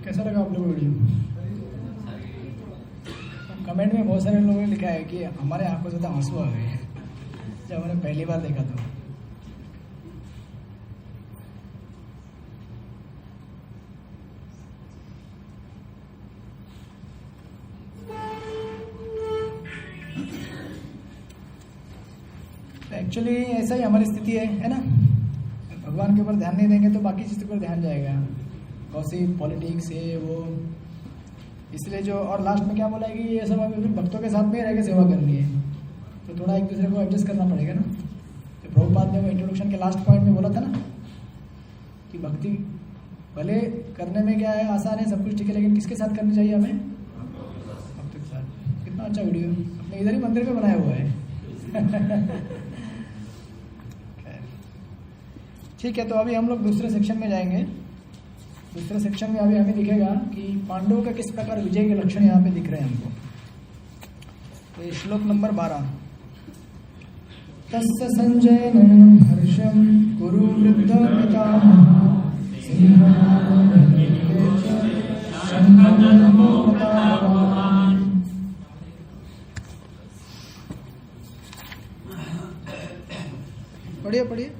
कैसा लगा आप लोगों को वीडियो? कमेंट में बहुत सारे लोगों ने लिखा है कि हमारे आंखों से तो आंसू आ गए जब हमने पहली बार देखा था। एक्चुअली ऐसा ही हमारी स्थिति है ना। भगवान के ऊपर ध्यान नहीं देंगे तो बाकी चीज़ों पर ध्यान जाएगा, गॉसिप, पॉलिटिक्स, ये वो। इसलिए जो और लास्ट में क्या बोला है कि ये सब अभी भक्तों के साथ में रह के सेवा करनी है, तो थोड़ा एक दूसरे को एडजस्ट करना पड़ेगा ना। तो प्रभुपाद ने वो इंट्रोडक्शन के लास्ट पॉइंट में बोला था ना कि भक्ति भले करने में क्या है, आसान है, सब कुछ ठीक है, लेकिन किसके साथ करनी चाहिए हमें? भक्त के साथ। कितना अच्छा वीडियो अपने इधर ही मंदिर में बनाया हुआ है। ठीक है, तो अभी हम लोग दूसरे सेक्शन में जाएंगे। दूसरे सेक्शन में अभी हमें दिखेगा कि पांडवों का किस प्रकार विजय के लक्षण यहाँ पे दिख रहे हैं हमको। तो ये श्लोक नंबर 12। तस्य संजयन हर्षम कुरु वृद्ध पितामहः पढ़िए पढ़िए,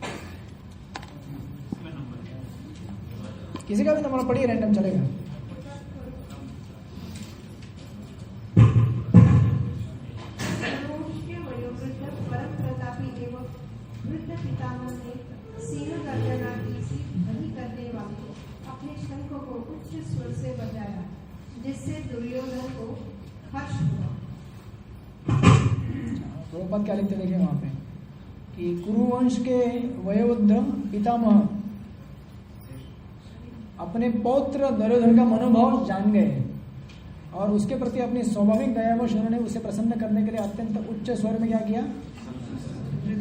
किसी का भी नंबर पढ़िए, रैंडम चलेगा। परम प्रतापी एवं वृद्ध पितामह ने सिंह गर्जना की सी ध्वनि करने वाले अपने शंख को उच्च स्वर से बजाया, जिससे दुर्योधन को हर्ष हुआ। प्रभुपाद क्या लिखते देखे वहां पे कि कुरुवंश के वयोवृद्ध पितामह अपने पौत्र दुर्योधन का मनोभाव जान गए और उसके प्रति अपनी स्वाभाविक दयावश उन्होंने उसे प्रसन्न करने के लिए अत्यंत उच्च स्वर में क्या किया,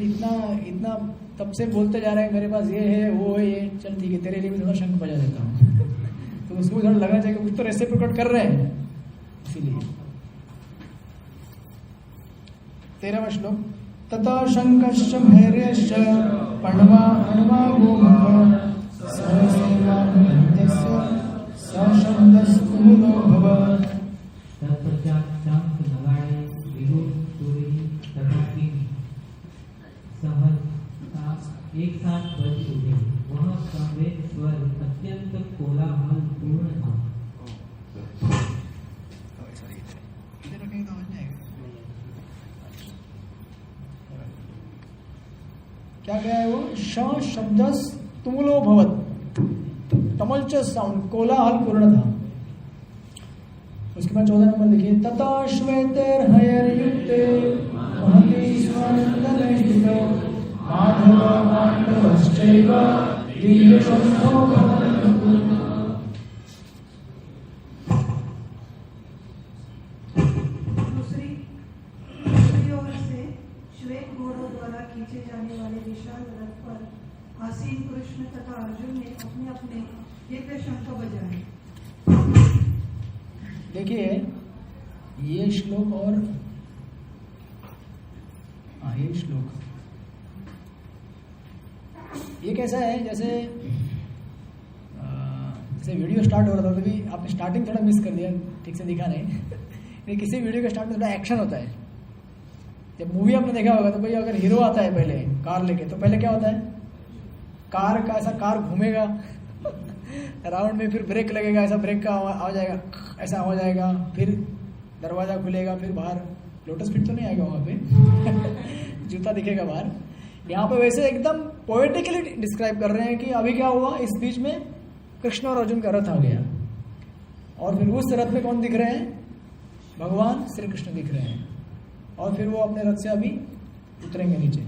इतना इतना तब से बोलते जा रहे हैं मेरे पास ये है वो है, ये चल ठीक है तेरे लिए भी थोड़ा शंख बजा देता हूँ। तो उसको थोड़ा लगना चाहिए कुछ तो रेसे प्रकट कर रहे हैं, इसीलिए। 13वां श्लोक। तथा शंकश्च भैर्यश्च पण्वा अण्वा गोमः एक साथ बज उठे। वह संवेद स्वर अत्यंत कोलाहल पूर्ण था। क्या क्या है वो? श शब्दस तुमुलो भवत, तमलच साउंड, कोलाहल पूर्ण था। उसके बाद 14 नंबर देखिए। तथा श्वेतेर हयर युक्ते महति स्वानंदने स्थितो माधव पांडवश्चैव दिव्य शंखो दूसरी ओर से श्वेत घोड़ों द्वारा खींचे जाने वाले विशाल रथ पर आसीन कृष्ण तथा अर्जुन ने अपने अपने दिव्य शंख बजाए। देखिए ये श्लोक और ये श्लोक ये कैसा है, जैसे वीडियो स्टार्ट हो रहा था तभी आपने स्टार्टिंग थोड़ा मिस कर दिया, ठीक से दिखा नहीं। किसी वीडियो के स्टार्ट में थोड़ा एक्शन होता है। जब मूवी आपने देखा होगा तो भाई अगर हीरो आता है पहले कार लेके, तो पहले क्या होता है, कार का ऐसा कार घूमेगा राउंड में, फिर ब्रेक लगेगा, ऐसा ब्रेक का आवाज आएगा, ऐसा आवाज आएगा, फिर दरवाजा खुलेगा, फिर बाहर लोटस फिट तो नहीं आएगा वहां पे जूता दिखेगा बाहर। यहाँ पे वैसे एकदम पोएटिकली डिस्क्राइब कर रहे हैं कि अभी क्या हुआ, इस बीच में कृष्ण और अर्जुन का रथ आ गया और फिर उस रथ में कौन दिख रहे हैं, भगवान श्री कृष्ण दिख रहे हैं, और फिर वो अपने रथ से अभी उतरेंगे नीचे।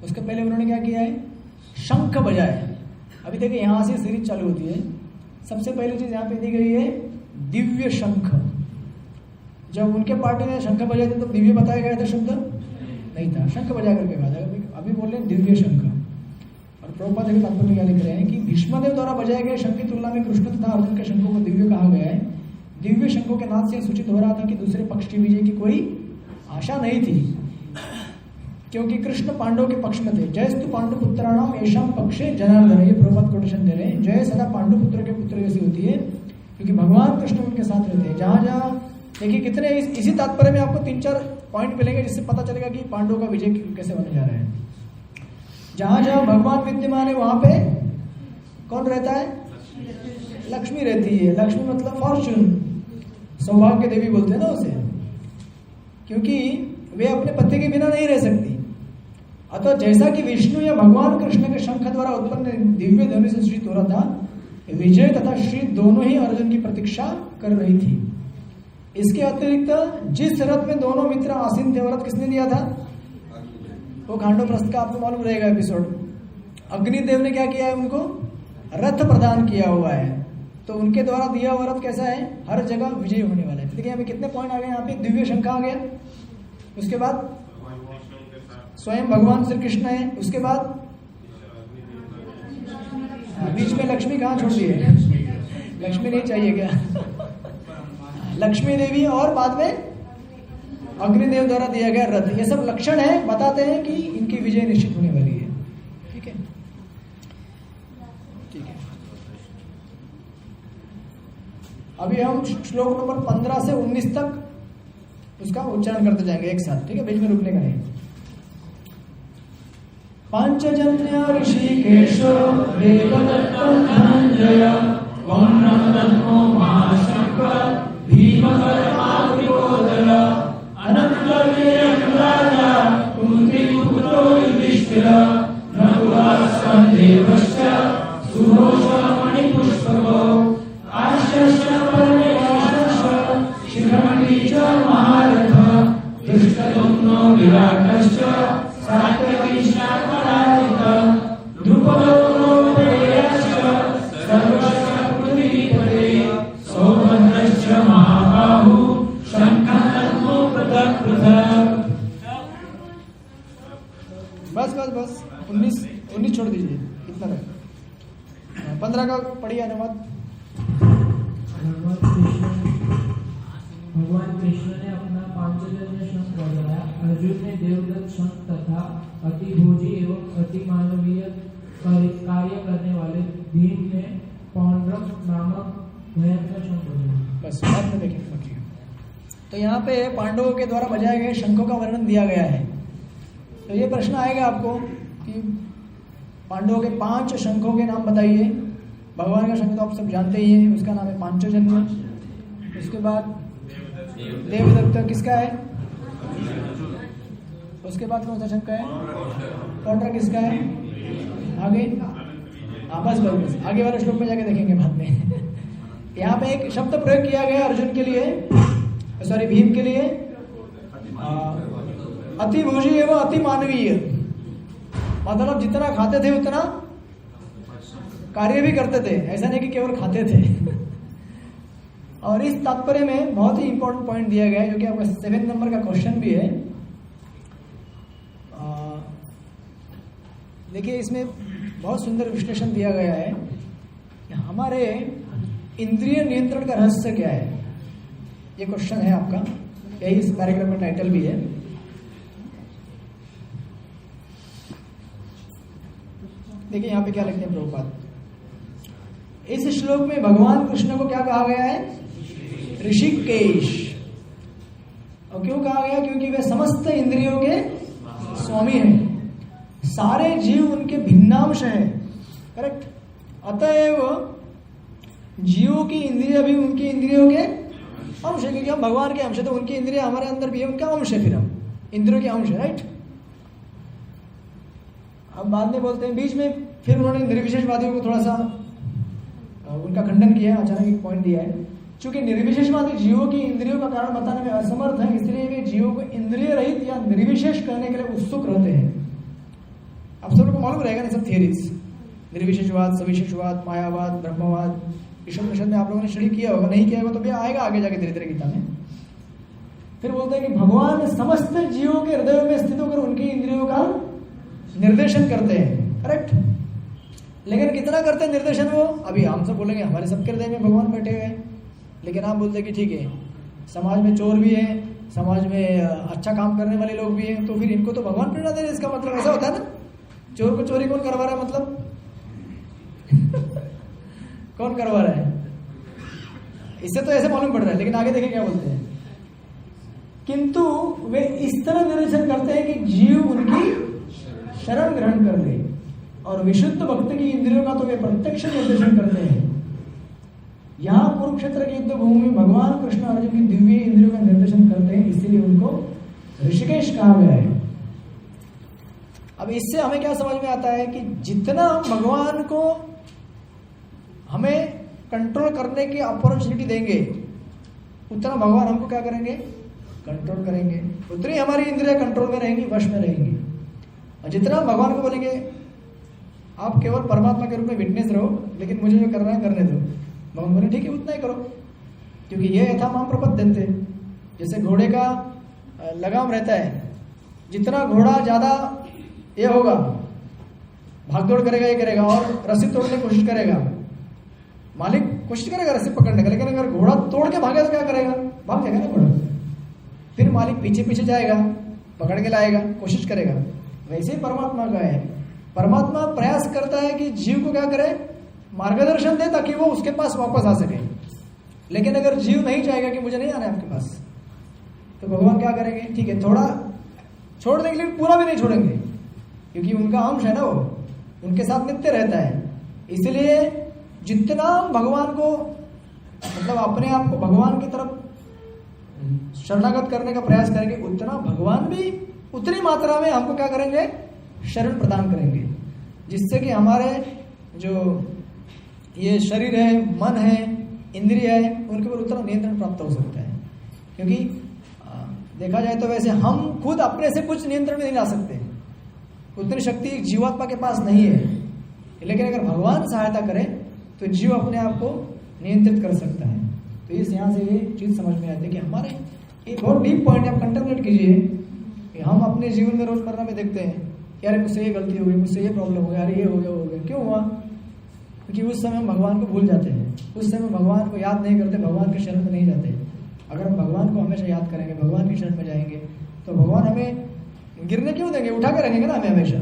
उसके पहले उन्होंने क्या किया है, शंख बजाया। अभी देखिए यहां से सीरीज चालू होती है। सबसे पहली चीज यहाँ पे दी गई है दिव्य शंख। जब उनके पार्टी ने शंख बजाए थे तो दिव्य बताया गया था शब्द नहीं था, शंख बजा करके कहा था। अभी बोल रहे हैं दिव्य शंख। और प्रभुपाद के तात्पर्य क्या लिख रहे हैं कि भीष्मदेव द्वारा बजाए गए शंख की तुलना में कृष्ण तथा अर्जुन के शंखों को दिव्य कहा गया है। दिव्य शंखों के नाद से सूचित हो रहा था कि दूसरे पक्ष की विजय की कोई आशा नहीं थी, क्योंकि कृष्ण पांडव के पक्ष में थे। जयस्तु पांडु पुत्राणाम येषाम पक्षे जनार्दन, ये प्रभुपाद कोटेशन दे रहे हैं। जय सदा पांडु पुत्र के पुत्र जैसी होती है क्योंकि भगवान कृष्ण उनके साथ रहते हैं। जहां जहां देखिए कितने इसी तात्पर्य में आपको 3-4 पॉइंट मिलेंगे जिससे पता चलेगा कि पांडवों का विजय कैसे होने जा रहा है। जहां जहां भगवान विद्यमान है वहां पे कौन रहता है? लक्ष्मी रहती है। लक्ष्मी मतलब फॉर्चून, सौभाग्य देवी बोलते हैं ना उसे, क्योंकि वे अपने पति के बिना नहीं रह सकती। अतः जैसा कि विष्णु या भगवान कृष्ण के शंख द्वारा उत्पन्न दिव्य ध्वनि से श्री हो रहा था, विजय तथा श्री दोनों ही अर्जुन की प्रतीक्षा कर रही थी। इसके अतिरिक्त जिस रथ में दोनों मित्र आसीन थे, वो रथ किसने दिया था? वो खांडव प्रस्थ का आपको मालूम रहेगा एपिसोड। अग्निदेव ने क्या किया है? उनको रथ प्रदान किया हुआ है। तो उनके द्वारा दिया हुआ रथ कैसा है? हर जगह विजय होने वाला है। देखिए यहाँ पे कितने पॉइंट आ गए। यहाँ पे दिव्य शंख आ गया, उसके बाद स्वयं भगवान श्री कृष्ण है, उसके बाद बीच में लक्ष्मी कहाँ छोड़ दी है? लक्ष्मी नहीं चाहिए क्या? लक्ष्मी देवी, और बाद में अग्निदेव द्वारा दिया गया रथ। ये सब लक्षण है, बताते हैं कि इनकी विजय निश्चित होने वाली है। ठीक है, ठीक है। अभी हम श्लोक नंबर 15 से 19 तक उसका उच्चारण करते जाएंगे एक साथ। ठीक है, बीच में रुकने का नहीं। पांचजन्य ऋषिकेश देवदत्तं धनंजय वौनं दद्मो महाशंकर भीमकर्मात्रिकोदर अनन्तवीर्यं राजा कुन्तीपुत्रो युधिष्ठिर नकुलस्कन्देवश्च सुघोषमणिपुष्पको आश्यश्च परमेश्वरश्च शिखण्डी च महारथ धृष्टद्युम्नो विराटश्च सात्यकीशापराजित द्रुपदो प्रेयश्च सर्वश्च पृथ्वीपते सौभद्रश्च महाबाहु शङ्खं दद्मो पृथक् पृथक्। बस 19 छोड़ दीजिए, इतना तक। 15 का पढ़िए अनुवाद। भगवान कृष्ण ने अपना पांचजन्य शंख बजाया। अर्जुन ने देवदत्त शंख तथा अतिभोजी एवं अति मानवीय कार्य करने वाले भीम ने पौंड्रक नामक भयंकर शंख बजाया। बस बाद में देखेंगे। तो यहाँ पे पांडवों के द्वारा बजाए गए शंखों का वर्णन दिया गया है। तो ये प्रश्न आएगा आपको कि पांडवों के 5 शंखों के नाम बताइए। भगवान का शंख तो आप सब जानते ही हैं, उसका नाम है पांचजन्य। उसके बाद देवदत्त किसका है? उसके बाद कौन सा शंख है? पौंड्रक किसका है? आगे बस आगे वाले श्लोक में जाके देखेंगे बाद में। यहाँ पे एक शब्द प्रयोग किया गया अर्जुन के लिए, सॉरी भीम के लिए, अति भोजी एवं अति मानवीय। मतलब जितना खाते थे उतना कार्य भी करते थे, ऐसा नहीं कि केवल खाते थे। और इस तात्पर्य में बहुत ही इंपॉर्टेंट पॉइंट दिया गया है, जो कि आपका 7 नंबर का क्वेश्चन भी है। देखिए इसमें बहुत सुंदर विश्लेषण दिया गया है कि हमारे इंद्रिय नियंत्रण का रहस्य क्या है। ये क्वेश्चन है आपका, यही इस पैराग्राफ में टाइटल भी है। देखिए यहाँ पे क्या लिखते हैं प्रभुपाद। इस श्लोक में भगवान कृष्ण को क्या कहा गया है? ऋषिकेश। और क्यों कहा गया? क्योंकि वे समस्त इंद्रियों के स्वामी हैं, सारे जीव उनके भिन्नांश हैं। करेक्ट। अतएव जीवों की इंद्रिय भी उनकी इंद्रियों के अंश है, क्योंकि हम भगवान के अंश है, तो उनकी इंद्रिय हमारे अंदर भी है, उनका अंश है, फिर हम इंद्रियों के अंश है। राइट। अब बाद में बोलते हैं, बीच में फिर उन्होंने निर्विशेषवादियों को थोड़ा सा उनका खंडन किया, अचानक एक पॉइंट दिया है। चूंकि निर्विशेषवादी जीवों की इंद्रियों का कारण बताने में असमर्थ है, इसलिए वे जीवों को इंद्रिय रहित या निर्विशेष करने के लिए उत्सुक रहते हैं। आप सब लोग को मालूम रहेगा ना सब थियरीज, निर्विशेषवाद, सविशेषवाद, मायावाद, ब्रह्मवाद, ईश्वर परिषद में आप लोगों ने स्टडी किया होगा, नहीं किया होगा तो भी आएगा आगे जाके धीरे धीरे गीता में। फिर बोलते हैं कि भगवान समस्त जीवों के हृदय में स्थित होकर उनकी इंद्रियों का निर्देशन करते हैं। करेक्ट। लेकिन कितना करते हैं निर्देशन वो? अभी हम सब बोलेंगे हमारे सबके हृदय में भगवान बैठे हुए हैं, लेकिन आप बोलते हैं कि ठीक है समाज में चोर भी है, समाज में अच्छा काम करने वाले लोग भी हैं, तो फिर इनको तो भगवान प्रेरणा दे रहे हैं। इसका मतलब ऐसा होता है ना, चोर को चोरी कौन करवा रहा है? मतलब कौन करवा रहा है? इससे तो ऐसे मालूम पड़ रहा है, लेकिन आगे देखें क्या बोलते हैं। किंतु वे इस तरह निर्देशन करते हैं कि जीव उनकी शरण ग्रहण कर ले, और विशुद्ध भक्त की इंद्रियों का तो वे प्रत्यक्ष निर्देशन करते हैं। यहाँ कुरुक्षेत्र की युद्ध भूमि में भगवान कृष्ण अर्जुन की दिव्य इंद्रियों का निर्देशन करते हैं, इसलिए उनको ऋषिकेश कहा गया है। अब इससे हमें क्या समझ में आता है कि जितना हम भगवान को हमें कंट्रोल करने की अपॉर्चुनिटी देंगे, उतना भगवान हमको क्या करेंगे, कंट्रोल करेंगे। उतनी हमारी इंद्रियां कंट्रोल में रहेंगी, वश में रहेंगी। और जितना हम भगवान को बोलेंगे आप केवल परमात्मा के रूप में विटनेस रहो, लेकिन मुझे जो करना है करने दो, भगवान बोले ठीक है उतना ही करो, क्योंकि ये यथा माम प्रपद्यन्ते। जैसे घोड़े का लगाम रहता है, जितना घोड़ा ज्यादा ये होगा, भागदौड़ करेगा, ये करेगा और रस्सी तोड़ने की कोशिश करेगा, मालिक कोशिश करेगा रस्सी पकड़ने का, लेकिन अगर घोड़ा तोड़ के भागेगा तो क्या करेगा, भाग जाएगा ना घोड़ा। फिर मालिक पीछे पीछे जाएगा, पकड़ के लाएगा, कोशिश करेगा। वैसे ही परमात्मा का है, परमात्मा प्रयास करता है कि जीव को क्या करे, मार्गदर्शन दे ताकि वो उसके पास वापस आ सके। लेकिन अगर जीव नहीं चाहेगा कि मुझे नहीं आना है आपके पास, तो भगवान क्या करेंगे, ठीक है थोड़ा छोड़ देंगे, लेकिन पूरा भी नहीं छोड़ेंगे, क्योंकि उनका अंश है ना, वो उनके साथ नित्य रहता है। इसलिए जितना भगवान को मतलब अपने आप को भगवान की तरफ शरणागत करने का प्रयास करेंगे, उतना भगवान भी उतनी मात्रा में हमको क्या करेंगे, शरण प्रदान करेंगे, जिससे कि हमारे जो ये शरीर है, मन है, इंद्रिय है, उनके ऊपर उतना नियंत्रण प्राप्त हो सकता है। क्योंकि देखा जाए तो वैसे हम खुद अपने से कुछ नियंत्रण में नहीं ला सकते, उतनी शक्ति एक जीवात्मा के पास नहीं है। लेकिन अगर भगवान सहायता करे तो जीव अपने आप को नियंत्रित कर सकता है। तो इस यहाँ से ये चीज समझ में आती है कि हमारे एक बहुत डीप पॉइंट आप कंटेम्पलेट कीजिए कि हम अपने जीवन में रोजमर्रा में देखते हैं कि अरे मुझसे ये गलती हो गई, मुझसे ये प्रॉब्लम हो गया, अरे ये हो गया, क्यों हुआ, क्योंकि उस समय हम भगवान को भूल जाते हैं, उस समय भगवान को याद नहीं करते, भगवान के शरण में नहीं जाते। अगर हम भगवान को हमेशा याद करेंगे, भगवान की शरण में जाएंगे, तो भगवान हमें गिरने क्यों देंगे, उठा के रखेंगे ना हमें हमेशा।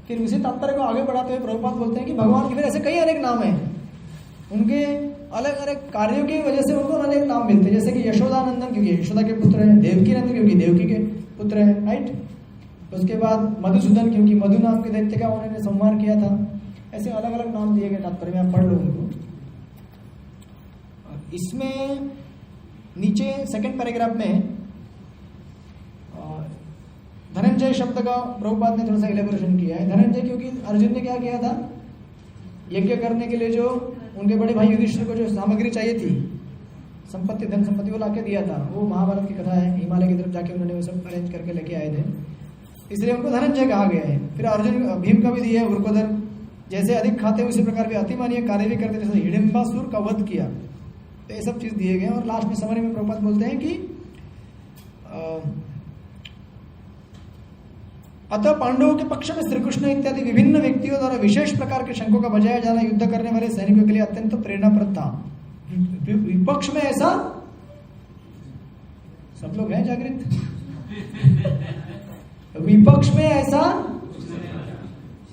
फिर उसी तात्पर्य को आगे बढ़ाते हुए प्रभुपाद बोलते हैं कि भगवान के फिर ऐसे कई अनेक नाम हैं, उनके अलग अलग कार्यों की वजह से उनको अनेक नाम मिलते हैं। जैसे कि यशोदानंदन क्योंकि यशोदा के पुत्र हैं, देवकी नंदन क्योंकि देवकी के पुत्र हैं, राइट। उसके बाद मधुसूदन क्योंकि मधु नाम के दैत्य का उन्होंने संहार किया था। ऐसे अलग अलग नाम दिए गए तात्पर्य में, आप पढ़ लो उनको। इसमें नीचे सेकंड पैराग्राफ में धनंजय शब्द का प्रभुपाद ने थोड़ा सा इलेबोरेशन किया है। धनंजय क्योंकि अर्जुन ने क्या किया था, यज्ञ करने के लिए जो उनके बड़े भाई युधिष्ठिर को जो सामग्री चाहिए थी, संपत्ति, धन संपत्ति वो लाके दिया था। वो महाभारत की कथा है, हिमालय की तरफ जाके उन्होंने वो सब अरेंज करके लेके आए थे, इसलिए उनको धनंजय कहा गया है। फिर अर्जुन भीम का भी दिया है, वृकोदर, जैसे अधिक खाते उसी प्रकार भी अतिमानीय कार्य भी करते, जैसे हिडिंबासुर का वध किया, तो ये सब चीज दिए गए। और लास्ट में समरी में प्रभुपाद बोलते हैं कि अतः पांडवों के पक्ष में श्री कृष्ण इत्यादि विभिन्न व्यक्तियों द्वारा विशेष प्रकार के शंखों का बजाया जाना युद्ध करने वाले सैनिकों के लिए अत्यंत प्रेरणाप्रद था। विपक्ष में ऐसा सब लोग हैं जागृत, विपक्ष में ऐसा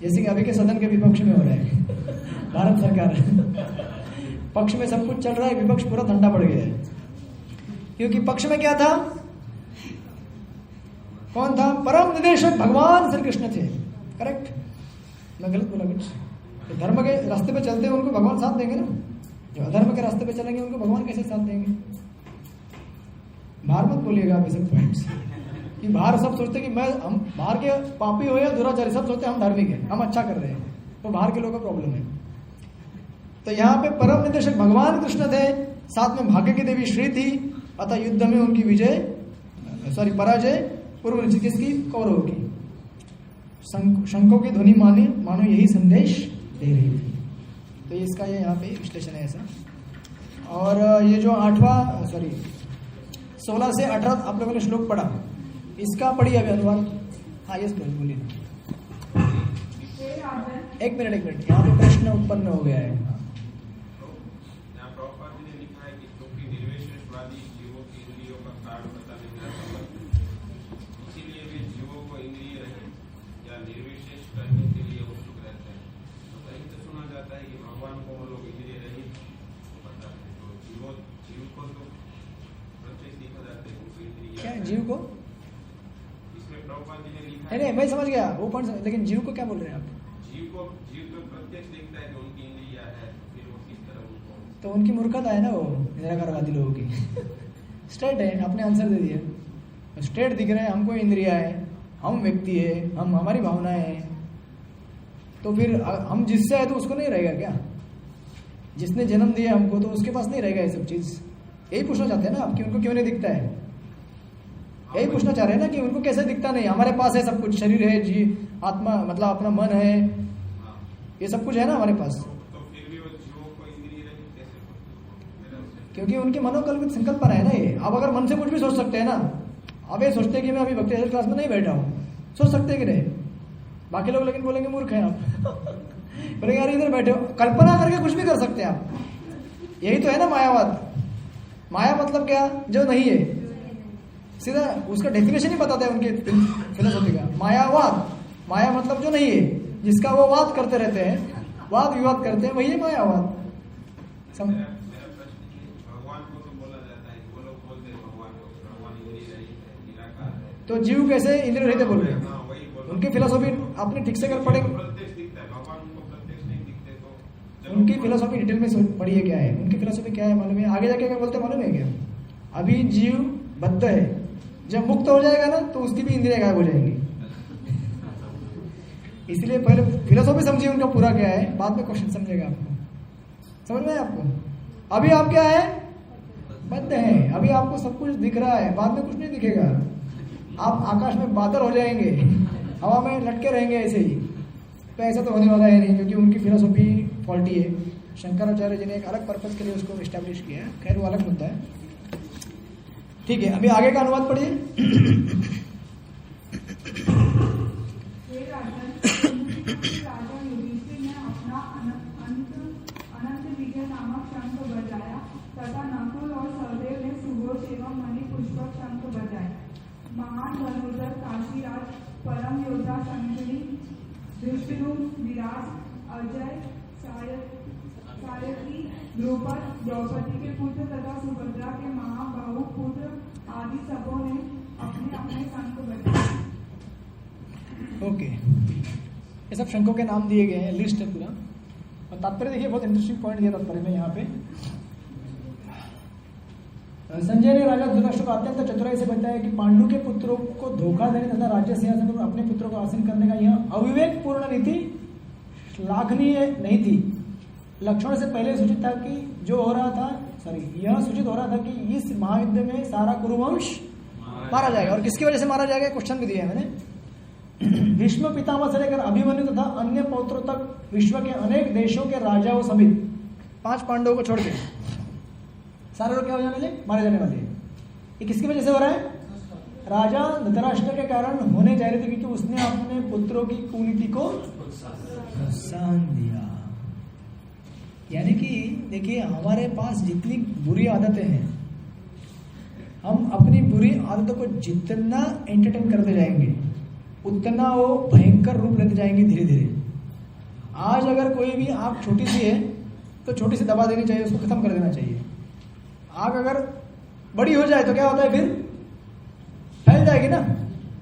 जैसे कि अभी के सदन के विपक्ष में हो रहा है भारत सरकार, पक्ष में सब कुछ चल रहा है, विपक्ष पूरा ठंडा पड़ गया है। क्योंकि पक्ष में क्या था, कौन था, परम निदेशक भगवान श्री कृष्ण थे। करेक्ट, मैं गलत बोला कुछ? तो धर्म के रास्ते पे चलते हैं उनको भगवान साथ देंगे ना, जो अधर्म के रास्ते पे चलेंगे उनको भगवान कैसे साथ देंगे। बाहर मत बोलिएगा आप ये सब पॉइंट्स, कि बाहर सब सोचते कि हम बाहर के पापी हो या दुराचारी, सब सोचते हम धार्मिक हैं, हम अच्छा कर रहे हैं, तो बाहर के लोगों का प्रॉब्लम है। तो यहाँ पे परम निदेशक भगवान कृष्ण थे, साथ में भाग्य की देवी श्री थी, अतः युद्ध में उनकी पराजय पूर्व निश्चित किसकी, कौरवों की। शंखों की ध्वनि मानो यही संदेश दे रही थी। तो इसका ये यहाँ पे विश्लेषण है ऐसा। और ये जो 16 से 18 आप लोगों ने श्लोक पढ़ा, इसका पढ़िए अभी अनुवाद। हाँ यस बोलिए। एक मिनट, यहाँ पे प्रश्न उत्पन्न हो गया है। जीव को? इसमें प्रभुपाद जी ने लिखा नहीं, मैं समझ गया वो पॉइंट, लेकिन जीव को क्या बोल रहे हैं आप? जीव तो प्रत्यक्ष देखता है कि उनकी इंद्रिया है, फिर वो किस तरह उनको। तो उनकी मूर्खता है ना वो निराकारवादी लोगों की। स्ट्रेट है, आपने आंसर दे दिया, स्ट्रेट दिख रहे हैं, हमको इंद्रिया है, हम व्यक्ति है, हम हमारी भावनाएं हैं, तो फिर हम जिससे है तो उसको नहीं रहेगा क्या? जिसने जन्म दिया हमको तो उसके पास नहीं रहेगा ये सब चीज। यही पूछना चाहते हैं ना आप कि उनको क्यों नहीं दिखता है? यही पूछना चाह रहे हैं ना कि उनको कैसे दिखता नहीं? हमारे पास है सब कुछ, शरीर है, जी आत्मा मतलब अपना मन है, ये सब कुछ है ना हमारे पास। तो फिर भी वो जीवों को इंद्रिय रहित कैसे? क्योंकि उनके मनोकल्पित संकल्पना है ना ये। अब अगर मन से कुछ भी सोच सकते हैं ना, अब ये सोचते हैं कि मैं अभी भक्ति क्लास में नहीं बैठा हूँ, सोच सकते कि नहीं? बाकी लोग लेकिन बोलेंगे मूर्ख है आप। बोलेंगे यार इधर बैठे हो, कल्पना करके कुछ भी कर सकते हैं आप। यही तो है ना मायावाद। माया मतलब क्या? जो नहीं है। सीधा उसका डेफिनेशन ही बताते हैं उनके फिलोसॉफी का। मायावाद, माया मतलब जो नहीं है, जिसका वो वाद करते रहते हैं, वाद विवाद करते हैं, वही है मायावाद। मेरा प्रश्न है, भगवान को तो बोला जाता है, वो लोग बोलते हैं भगवान इंद्रिय रहित है, निराकार है, तो जीव कैसे इंद्रिय रहित बोल रहे हैं? हाँ वही बोल। उनकी फिलोसॉफी आपने ठीक से कर पढ़ेंगे। प्रत्यक्ष दिखता है, भगवान उनको प्रत्यक्ष नहीं दिखते, तो उनकी फिलोसॉफी डिटेल में पढ़िए क्या है। उनकी फिलोसॉफी क्या है मालूम है? आगे जाके क्या बोलते हैं मालूम है क्या? अभी जीव बद्ध है, जब मुक्त हो जाएगा ना तो उसकी भी इंद्रियां गायब हो जाएंगी। इसलिए पहले फिलोसॉफी समझिए उनका पूरा क्या है, बाद में क्वेश्चन समझेगा आपको। समझ में आपको? अभी आप क्या है? बद्ध है। अभी आपको सब कुछ दिख रहा है, बाद में कुछ नहीं दिखेगा। आप आकाश में बादल हो जाएंगे, हवा में लटके रहेंगे ऐसे ही। तो ऐसा तो होने वाला है नहीं, क्योंकि उनकी फिलोसॉफी फॉल्टी है। शंकराचार्य जी ने एक अलग पर्पज के लिए उसको एस्टैब्लिश किया है, खैर वो अलग मुद्दा है। ठीक है, अभी आगे का अनुवाद पढ़िए। राजा युधिष्ठिर ने अपना अनंत विजय नामक शंख बजाया तथा नकुल और सहदेव ने सुघोष एवं मणि पुष्पक शंख बजाए। महान धनुर्धर काशीराज, परम योद्धा शंखनी, धृष्टद्युम्न, विराट, अजय, सायकी, द्रुपद, द्रौपदी के पुत्र तथा सुभद्रा के महाबाहु पुत्र आदि सबों ने अपने अपने शंख बजाए। ओके, ये सब शंखों के नाम दिए गए हैं, लिस्ट है पूरा। और तात्पर्य देखिए, बहुत इंटरेस्टिंग पॉइंट दिया तात्पर्य में यहाँ पे। संजय ने राजा धृतराष्ट्र को अत्यंत चतुराई से बताया कि पांडु के पुत्रों को धोखा देने तथा राज्य सिंहासन पर अपने पुत्रों को आसीन करने का यह अविवेकपूर्ण नीति श्लाघनीय नहीं थी। लक्ष्मण से पहले सूचित था कि जो हो रहा था, यह सूचित हो रहा था कि इस महायुद्ध में सारा कुरुवंश मारा जाएगा। और किसकी वजह से मारा जाएगा, क्वेश्चन भी दिया है मैंने। भीष्म पितामह से लेकर अभिमन्यु तथा अन्य पौत्रों तक विश्व के अनेक देशों के राजाओं समेत 5 पांडवों को छोड़ के सारे लोग क्या हो जाने वाले, मारे जाने वाले। ये किसकी वजह से हो रहा है? राजा धृतराष्ट्र के कारण होने जा रही थी, क्योंकि उसने अपने पुत्रों की कुनीति को प्रोत्साहन दिया। यानी कि देखिए, हमारे पास जितनी बुरी आदतें हैं, हम अपनी बुरी आदतों को जितना एंटरटेन करते जाएंगे उतना वो भयंकर रूप लेते जाएंगे धीरे धीरे। आज अगर कोई भी आग छोटी सी है तो छोटी सी दबा देनी चाहिए, उसको खत्म कर देना चाहिए। आग अगर बड़ी हो जाए तो क्या होता है, फिर फैल जाएगी ना,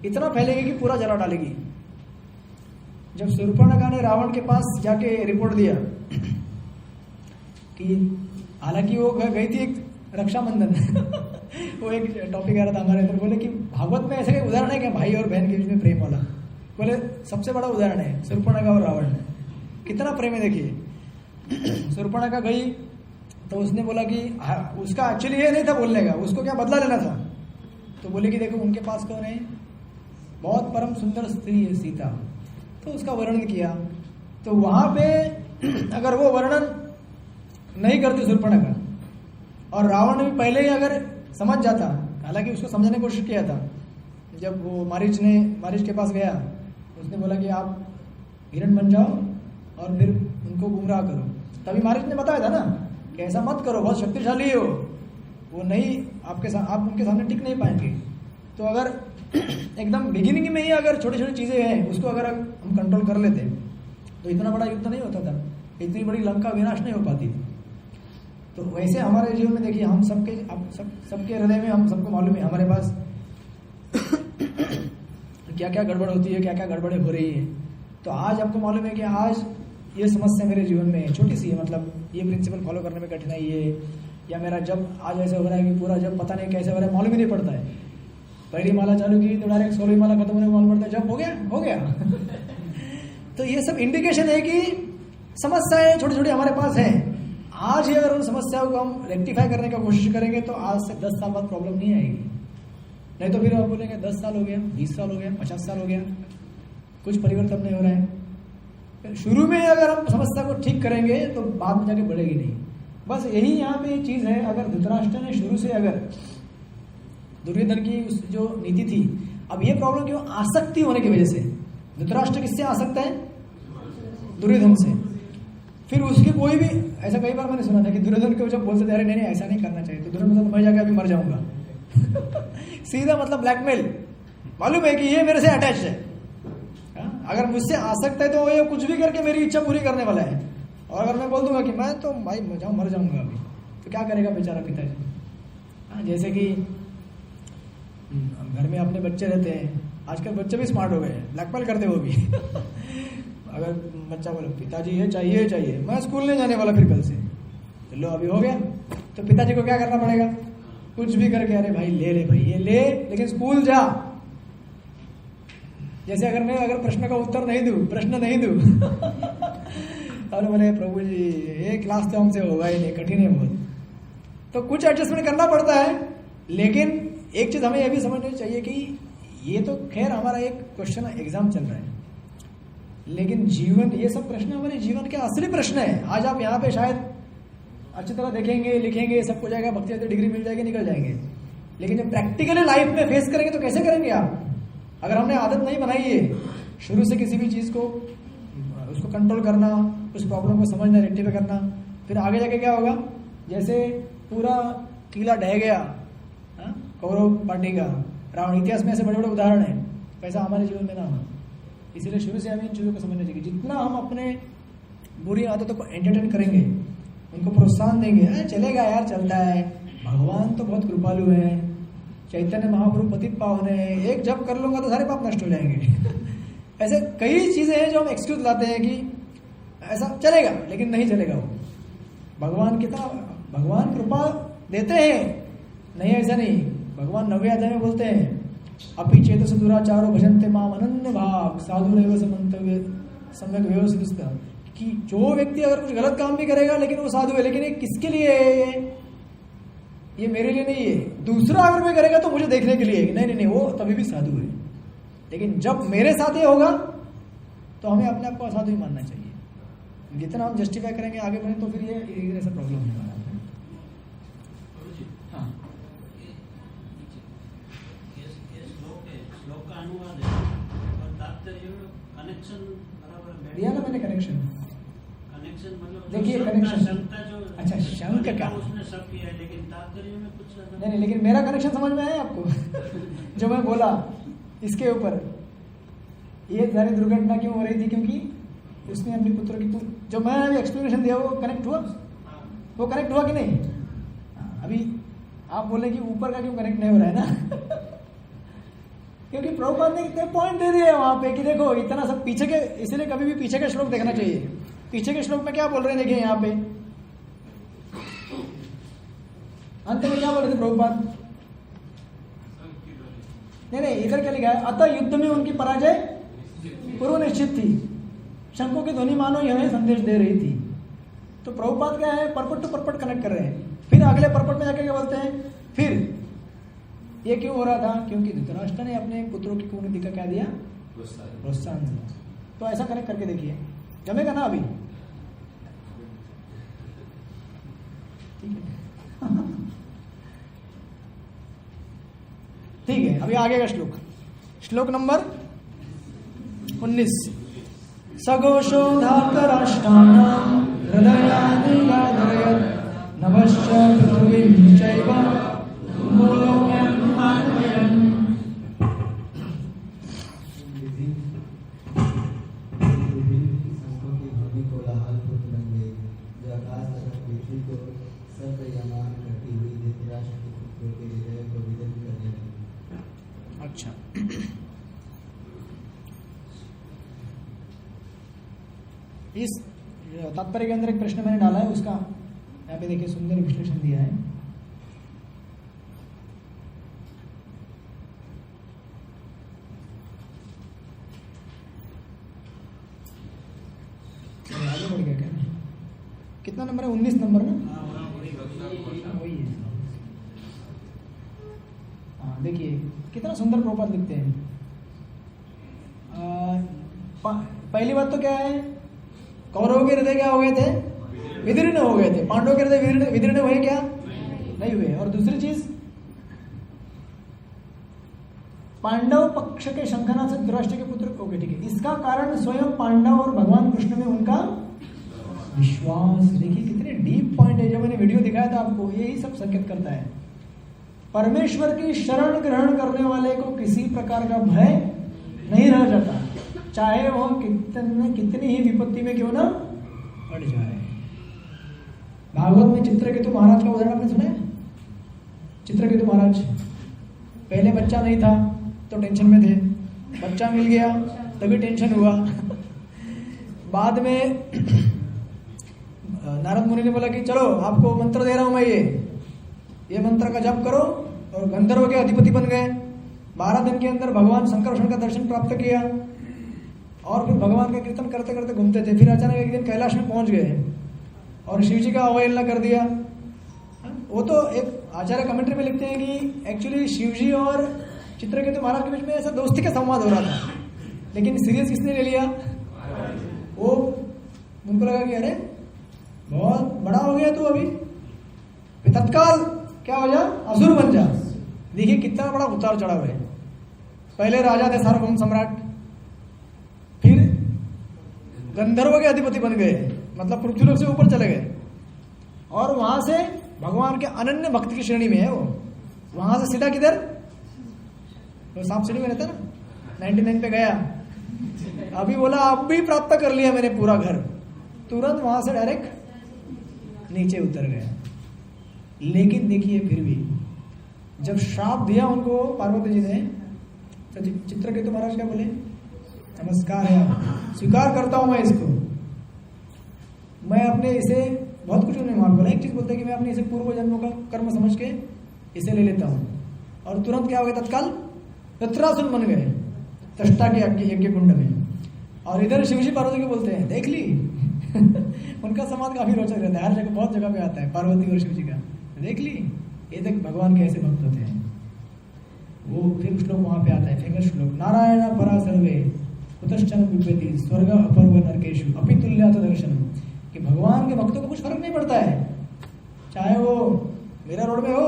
इतना फैलेगी कि पूरा जला डालेगी। जब शूर्पणखा ने रावण के पास जाके रिपोर्ट दिया कि हालांकि वो गई थी एक रक्षाबंधन वो एक टॉपिक आ रहा था हमारे अंदर, बोले कि भागवत में ऐसे उदाहरण है क्या भाई और बहन के बीच में प्रेम वाला? बोले सबसे बड़ा उदाहरण है शूर्पणखा और रावण। कितना प्रेम है देखिए। शूर्पणखा गई तो उसने बोला कि उसका एक्चुअली ये नहीं था बोलने का, उसको क्या बदला लेना था। तो बोले कि देखो उनके पास कौन है, बहुत परम सुंदर स्त्री है सीता। तो उसका वर्णन किया। तो वहां पे अगर वो वर्णन नहीं करती शूर्पणखा और रावण ने भी पहले ही अगर समझ जाता, हालांकि उसको समझने की कोशिश किया था। जब वो मारीच के पास गया, उसने बोला कि आप हिरण बन जाओ और फिर उनको गुमराह करो। तभी मारीच ने बताया था ना कि ऐसा मत करो, बहुत शक्तिशाली हो, वो नहीं आप उनके सामने टिक नहीं पाएंगे। तो अगर एकदम बिगिनिंग में ही अगर छोटी छोटी चीजें हैं उसको अगर हम कंट्रोल कर लेते तो इतना बड़ा युद्ध नहीं होता था, इतनी बड़ी लंका विनाश नहीं हो पाती थी। तो वैसे हमारे जीवन में देखिए, हम सबके हृदय में हम सबको मालूम है हमारे पास क्या क्या गड़बड़ होती है, क्या क्या गड़बड़े हो रही है। तो आज आपको मालूम है कि आज ये समस्या मेरे जीवन में है, छोटी सी है, मतलब ये प्रिंसिपल फॉलो करने में कठिनाई है, या मेरा जब आज ऐसे हो रहा है कि पूरा जब पता नहीं कैसे हो रहा है, मालूम ही नहीं पड़ता है। पहली माला चालू की तो डायरेक्ट 16वीं माला खत्म होने में मालूम पड़ता है, जब हो गया तो ये सब इंडिकेशन है कि समस्याएं छोटी छोटी हमारे पास है। आज ही अगर उन समस्याओं को हम रेक्टिफाई करने की कोशिश करेंगे तो आज से 10 साल बाद प्रॉब्लम नहीं आएगी। नहीं तो फिर आप बोलेंगे 10 साल हो गया, 20 साल हो गया, 50 साल हो गया, कुछ परिवर्तन नहीं हो रहा है। शुरू में अगर हम समस्या को ठीक करेंगे तो बाद में जाके बढ़ेगी नहीं। बस यही यहाँ पे चीज है। अगर धृतराष्ट्र ने शुरू से अगर दुर्योधन की उस जो नीति थी, अब ये प्रॉब्लम क्यों, आसक्ति होने की वजह से। धृतराष्ट्र किससे आसक्त है? दुर्योधन से। फिर उसके कोई भी ऐसा कई बार मैंने सुना था कि दुर्योधन के जब बोलते थे अरे नहीं ऐसा नहीं करना चाहिए, तो दुर्योधन तो मैं जाकर अभी मर जाऊंगा सीधा मतलब ब्लैकमेल। मालूम है कि ये मेरे से अटैच है, अगर मुझसे आसक्त है तो ये कुछ भी करके मेरी इच्छा पूरी करने वाला है। और अगर मैं बोल दूंगा कि मैं तो भाई मर जाऊंगा अभी, तो क्या करेगा बेचारा पिताजी। जैसे कि घर में अपने बच्चे रहते हैं, आजकल बच्चे भी स्मार्ट हो गए हैं, ब्लैकमेल करते वो भी अगर बच्चा बोले पिताजी ये चाहिए, मैं स्कूल नहीं जाने वाला फिर कल से, तो लो अभी हो गया, तो पिताजी को क्या करना पड़ेगा, कुछ भी करके अरे भाई ले भाई ये ले, लेकिन स्कूल जा। जैसे अगर मैं प्रश्न का उत्तर नहीं दूं, प्रश्न नहीं दूं और बोले प्रभु जी ये क्लास तो हमसे होगा ही नहीं, कठिन है बहुत, तो कुछ एडजस्टमेंट करना पड़ता है। लेकिन एक चीज हमें यह भी समझनी चाहिए कि ये तो खैर हमारा एक क्वेश्चन एग्जाम चल रहा है, लेकिन जीवन, ये सब प्रश्न हमारे जीवन के असली प्रश्न है। आज आप यहाँ पे शायद अच्छी तरह देखेंगे, लिखेंगे, सब कुछ जाएगा, भक्ति डिग्री मिल जाएगी, निकल जाएंगे, लेकिन जब प्रैक्टिकली लाइफ में फेस करेंगे तो कैसे करेंगे आप? अगर हमने आदत नहीं बनाई है शुरू से किसी भी चीज को उसको कंट्रोल करना, उस प्रॉब्लम को समझना, रेक्टिफाई करना, फिर आगे जाके क्या होगा, जैसे पूरा किला ढह गया कौरव पार्टी का, रावण, इतिहास में ऐसे बड़े बड़े उदाहरण है, वैसा हमारे जीवन में ना हो। इसीलिए शुरू से हमें इन चीजों को समझना चाहिए। जितना हम अपने बुरी आदतों को एंटरटेन करेंगे, उनको प्रोत्साहन देंगे, चलेगा यार, चलता है, भगवान तो बहुत कृपालु है, चैतन्य महाप्रभु पतित पावन है, एक जप कर लूंगा तो सारे पाप नष्ट हो जाएंगे ऐसे कई चीजें हैं जो हम एक्सक्यूज लाते हैं कि ऐसा चलेगा, लेकिन नहीं चलेगा। वो भगवान कृपा देते हैं, नहीं ऐसा नहीं। भगवान 9वें अध्याय में बोलते हैं अपि चेतस दुराचारो भजन्ते माम अनन्य भाग साधु रेव समंतव्य सम्यक व्यवस्थित, कि जो व्यक्ति अगर कुछ गलत काम भी करेगा लेकिन वो साधु है, लेकिन ये किसके लिए है? ये मेरे लिए नहीं है। दूसरा अगर कोई करेगा तो मुझे देखने के लिए, नहीं, वो तभी भी साधु है। लेकिन जब मेरे साथ ये होगा तो हमें अपने आप को असाधु ही मानना चाहिए। जितना हम जस्टिफाई करेंगे आगे बढ़े तो फिर ये ऐसा प्रॉब्लम होगा। दिया ना मैंने कनेक्शन मतलब देखिए कनेक्शन, अच्छा शंक का उसने सब किया है, लेकिन तात्पर्य में कुछ नहीं, लेकिन मेरा कनेक्शन समझ में आया आपको जो मैं बोला इसके ऊपर, ये सारी दुर्घटना क्यों हो रही थी, क्योंकि उसने अपने पुत्र की, जो मैं अभी एक्सप्लेनेशन दिया वो कनेक्ट हुआ, वो कनेक्ट हुआ कि नहीं? अभी आप बोले कि ऊपर का क्यों कनेक्ट नहीं हो रहा है ना क्योंकि प्रभुपाद ने इतने पॉइंट दे दिए वहां पे कि देखो इतना सब पीछे के, इसलिए कभी भी पीछे का श्लोक देखना चाहिए। पीछे के श्लोक में क्या बोल रहे हैं देखिए यहाँ पे अंत में क्या बोल रहे थे प्रभुपाद? नहीं, इधर क्या लिखा है, अतः युद्ध में उनकी पराजय पूर्व निश्चित थी, शंखों की ध्वनि मानो यह संदेश दे रही थी। तो प्रभुपाद क्या है, पर्पट टू पर्पट कनेक्ट कर रहे हैं। फिर अगले पर्पट में जाके क्या बोलते हैं, फिर ये क्यों हो रहा था, क्योंकि धृतराष्ट्र ने अपने पुत्रों की कुनीति का क्या दिया, प्रोत्साहन दिया। तो ऐसा कनेक्ट करके देखिए, जमेगा ना अभी? ठीक है, अभी आगे का श्लोक नंबर 19। सघोषो धातराष्ट्राणां हृदयानि गादयत् नभश्च पृथिवीं चैव मूलोऽयम् आत्मयम्। अच्छा, इस तात्पर्य के अंदर एक प्रश्न मैंने डाला है, उसका यहाँ पे देखिए सुंदर विश्लेषण दिया है। आगे बढ़ गया क्या? कितना नंबर है? 19 नंबर ना? वही है। हाँ देखिए कितना सुंदर प्रॉपर लिखते हैं। पहली बात तो क्या है, कौरवों के हृदय क्या हो गए थे? विदीर्ण हो गए थे। पांडवों के हृदय विदीर्ण हुए क्या? नहीं हुए। और दूसरी चीज, पांडव पक्ष के शंखनाद से धृतराष्ट्र के पुत्र, ओके ठीक है, इसका कारण स्वयं पांडव और भगवान कृष्ण में उनका विश्वास। देखिए कितने डीप पॉइंट है, जो मैंने वीडियो दिखाया था आपको, यही सब संकेत करता है। परमेश्वर की शरण ग्रहण करने वाले को किसी प्रकार का भय नहीं रह जाता, चाहे वो कितनी ही विपत्ति में क्यों ना पड़ जाए। भागवत में चित्रकेतु महाराज का उदाहरण आपने सुना है? चित्रकेतु महाराज पहले बच्चा नहीं था तो टेंशन में थे, बच्चा मिल गया तभी टेंशन हुआ। बाद में नारद मुनि ने बोला कि चलो आपको मंत्र दे रहा हूं मैं, ये मंत्र का जप करो, और गंधर्व के अधिपति बन गए। 12 दिन के अंदर भगवान शंकर का दर्शन प्राप्त किया, और फिर भगवान का कीर्तन करते करते घूमते थे। फिर अचानक एक दिन कैलाश में पहुंच गए और शिव जी का अवहेलना कर दिया। वो तो एक आचार्य कमेंट्री में लिखते हैं कि एक्चुअली शिव जी और चित्रकेतु महाराज के बीच में ऐसा दोस्ती का संवाद हो रहा था, लेकिन सीरियस किसने ले लिया? वो उनको लगा कि अरे बहुत बड़ा हो गया तू, अभी तत्काल क्या हो जा, असुर बन जा। देखिए कितना बड़ा उतार चढ़ाव है। पहले राजा थे सार्वभौम सम्राट, फिर गंधर्व के अधिपति बन गए, मतलब पृथ्वीलोक से ऊपर चले गए, और वहां से भगवान के अनन्य भक्त की श्रेणी में है वो। वहां से सीधा किधर? तो सांप सीढ़ी में रहता ना, 99 पे गया, अभी बोला अब भी प्राप्त कर लिया मैंने पूरा घर, तुरंत वहां से डायरेक्ट नीचे उतर गया। लेकिन देखिए फिर भी जब श्राप दिया उनको पार्वती जी ने, तो चित्रकेतु महाराज क्या बोले? नमस्कार है, स्वीकार करता हूं मैं इसको, मैं अपने इसे बहुत कुछ उन्हें मार बोला। एक चीज बोलते हैं कि मैं अपने इसे पूर्व जन्मों का कर्म समझ के इसे ले लेता हूं, और तुरंत क्या हो गया? तत्काल तत्रासुर बन गए तष्टा के यज्ञ कुंड में। और इधर शिवजी पार्वती को बोलते हैं, देख ली उनका संवाद काफी रोचक रहता है, हर जगह बहुत जगह पे आता है पार्वती और शिवजी का। देख ली, ये देख भगवान के ऐसे भक्त होते हैं। वो फिर श्लोक वहां पे आता है, फेमस श्लोक, नारायण परा सर्वे कुतश्चन विद्यते स्वर्ग अपर्व नरकेषु अपि तुल्यात दर्शनम, कि भगवान के भक्तों को कुछ फर्क नहीं पड़ता है, चाहे वो मेरा रोड में हो,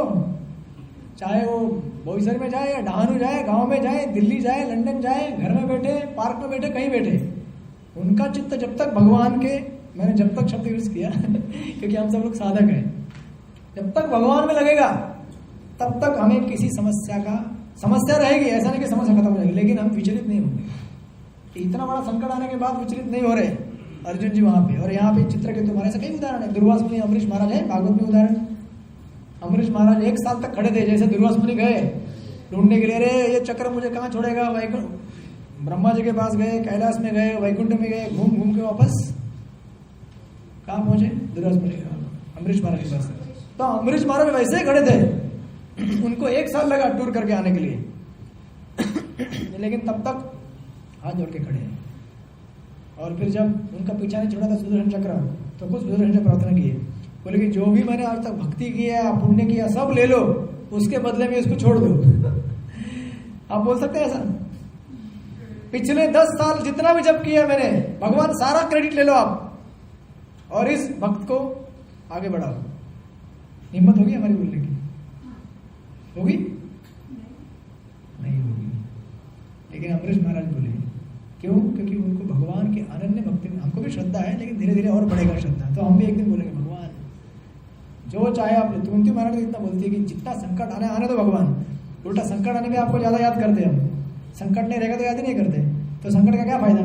चाहे वो बोईसर में जाए या डहानू जाए, गांव में जाए, दिल्ली जाए, लंदन जाए, घर में बैठे, पार्क में बैठे, कहीं बैठे, उनका चित्त जब तक भगवान के, मैंने जब तक शब्द यूज किया क्योंकि हम सब लोग साधक हैं, जब तक भगवान में लगेगा तब तक हमें किसी समस्या रहेगी, ऐसा नहीं कि समस्या खत्म हो जाएगी, लेकिन हम विचलित नहीं होंगे। इतना बड़ा संकट आने के बाद विचलित नहीं हो रहे अर्जुन जी वहां पे। और यहाँ पे चित्रकेतु महाराज कई उदाहरण है, दुर्वास मुनि, अमरीश महाराज है भागवत में उदाहरण। अमरीश महाराज 1 साल तक खड़े थे, जैसे दुर्वास मुनि गए ढूंढने के लिए, अरे ये चक्र मुझे कहाँ छोड़ेगा, ब्रह्मा जी के पास गए, कैलाश में गए, वैकुंठ में गए, घूम घूम के वापस कहाँ पहुंचे? दुर्वास मुनि, अमरीश महाराज के पास। तो अमरीश महाराज वैसे ही खड़े थे, उनको 1 साल लगा टूर करके आने के लिए लेकिन तब तक हाथ जोड़ के खड़े हैं। और फिर जब उनका पीछा नहीं छोड़ा था सुदर्शन चक्र, तो कुछ सुदर्शन चक्र प्रार्थना किए, बोले कि जो भी मैंने आज तक भक्ति किया, पुण्य किया, सब ले लो, उसके बदले में इसको छोड़ दो आप बोल सकते हैं ऐसा? पिछले 10 साल जितना भी जप किया मैंने, भगवान सारा क्रेडिट ले लो आप, और इस भक्त को आगे बढ़ाओ। हिम्मत होगी हमारी बोलने की? होगी? नहीं होगी। लेकिन अमरीश महाराज बोले, क्यों? क्योंकि उनको भगवान के अनन्य भक्ति में, हमको भी श्रद्धा है लेकिन धीरे धीरे और बढ़ेगा श्रद्धा, तो हम भी एक दिन बोलेंगे भगवान जो चाहे आप। तुमती महाराज इतना बोलती है कि जितना संकट आने दो भगवान, उल्टा संकट आने में आपको ज्यादा याद करते हैं हम, संकट नहीं रहेगा तो याद ही नहीं करते, तो संकट का क्या फायदा?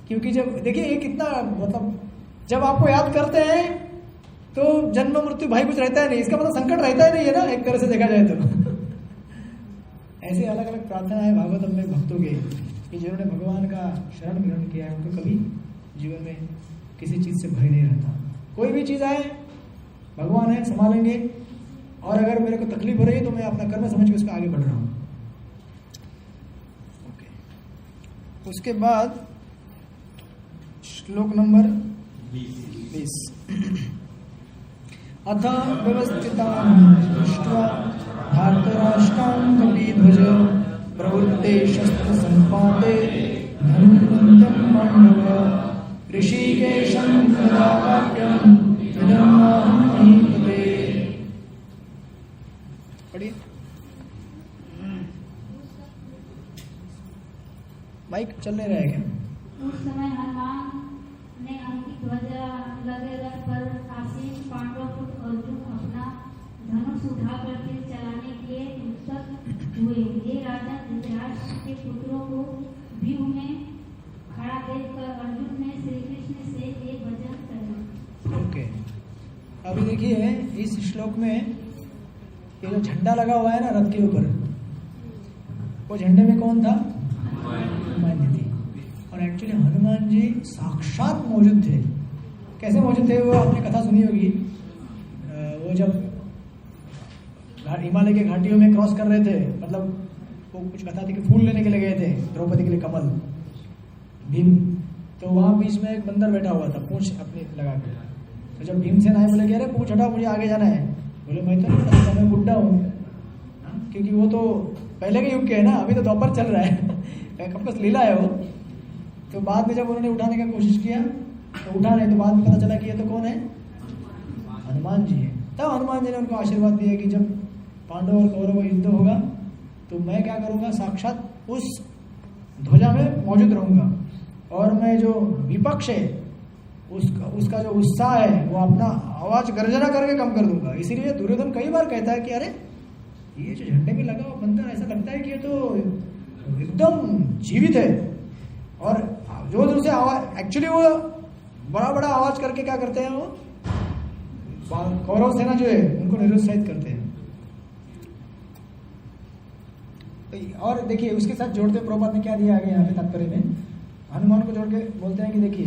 क्योंकि जब देखिए ये कितना, मतलब जब आपको याद करते हैं तो जन्म मृत्यु भाई कुछ रहता है नहीं, इसका मतलब संकट रहता ही नहीं है ना, एक तरह से देखा जाए तो ऐसे अलग अलग प्रार्थना है भागवत में भक्तों के, कि जिन्होंने भगवान का शरण ग्रहण किया है उनको कभी जीवन में किसी चीज़ से भय नहीं रहता। कोई भी चीज़ आए, भगवान है, संभालेंगे, और अगर मेरे को तकलीफ हो रही है तो मैं अपना कर्म समझ के उसको आगे बढ़ रहा हूँ। ओके, उसके बाद श्लोक नंबर 20। अथ व्यवस्थितान् दृष्ट्वा धार्तराष्ट्रान् कपिध्वज प्रवृत्ते शस्त्रसम्पाते धनुर्धं माण्डव ऋषिकेशं तदा वाक्यं विदन्नामीपते। पढ़िए, माइक चल नहीं रहा है क्या? उस समय हनुमान ने अंकित ध्वजा लगे रथ पर आसीन पांडवों को अर्जुन अपना धनुष उठाकर तीर चलाने के लिए उत्सुक हुए। ये राजा धृतराष्ट्र के पुत्रों को व्यूह में खड़ा देखकर अर्जुन ने श्री कृष्ण से एक वचन कहा। ओके, अभी देखिए इस श्लोक में ये जो झंडा लगा हुआ है ना रथ के ऊपर, वो झंडे में कौन था? हनुमान जी थी। और एक्चुअली हनुमान जी साक्षात मौजूद थे। कैसे मौजूद थे? वो आपने कथा सुनी होगी, वो जब हिमालय के घाटियों में क्रॉस कर रहे थे, मतलब वो कुछ कथा थी कि फूल लेने के लिए गए थे द्रौपदी के लिए, कमल भीम, तो वहां बीच में एक बंदर बैठा हुआ था पूंछ अपनी लगा के। तो जब भीमसेन आए, बोले कि अरे पूंछ हटाओ, मुझे आगे जाना है। बोले मैं तो नहीं हटाऊंगा, मैं बुड्ढा हूँ, क्योंकि वो तो पहले के युग के है ना, अभी तो द्वापर चल रहा है, कब बस लीला है वो। तो बाद में जब उन्होंने उठाने का कोशिश किया तो उठा नहीं, तो बाद में पता चला कि ये तो कौन है? हनुमान जी है। तब हनुमान जी ने उनको आशीर्वाद दिया कि जब पांडव और कौरव का युद्ध होगा तो मैं क्या करूंगा, साक्षात उस ध्वजा में मौजूद रहूंगा, और मैं जो विपक्ष है उसका जो उत्साह है वो अपना आवाज गर्जना करके कम कर दूंगा। इसीलिए दुर्योधन कई बार कहता है कि अरे ये जो झंडे में लगा हुआ बंदर, ऐसा लगता है कि ये तो एकदम जीवित है, और जो दूर से आवाज, एक्चुअली वो बड़ा बड़ा आवाज करके क्या करते हैं, वो कौरव सेना जो है उनको निरुत्साहित करते हैं। और देखिए उसके साथ जोड़ते प्रभुपाद ने क्या दिया आगे यहाँ पे तात्पर्य में, हनुमान को जोड़ के बोलते हैं कि देखिए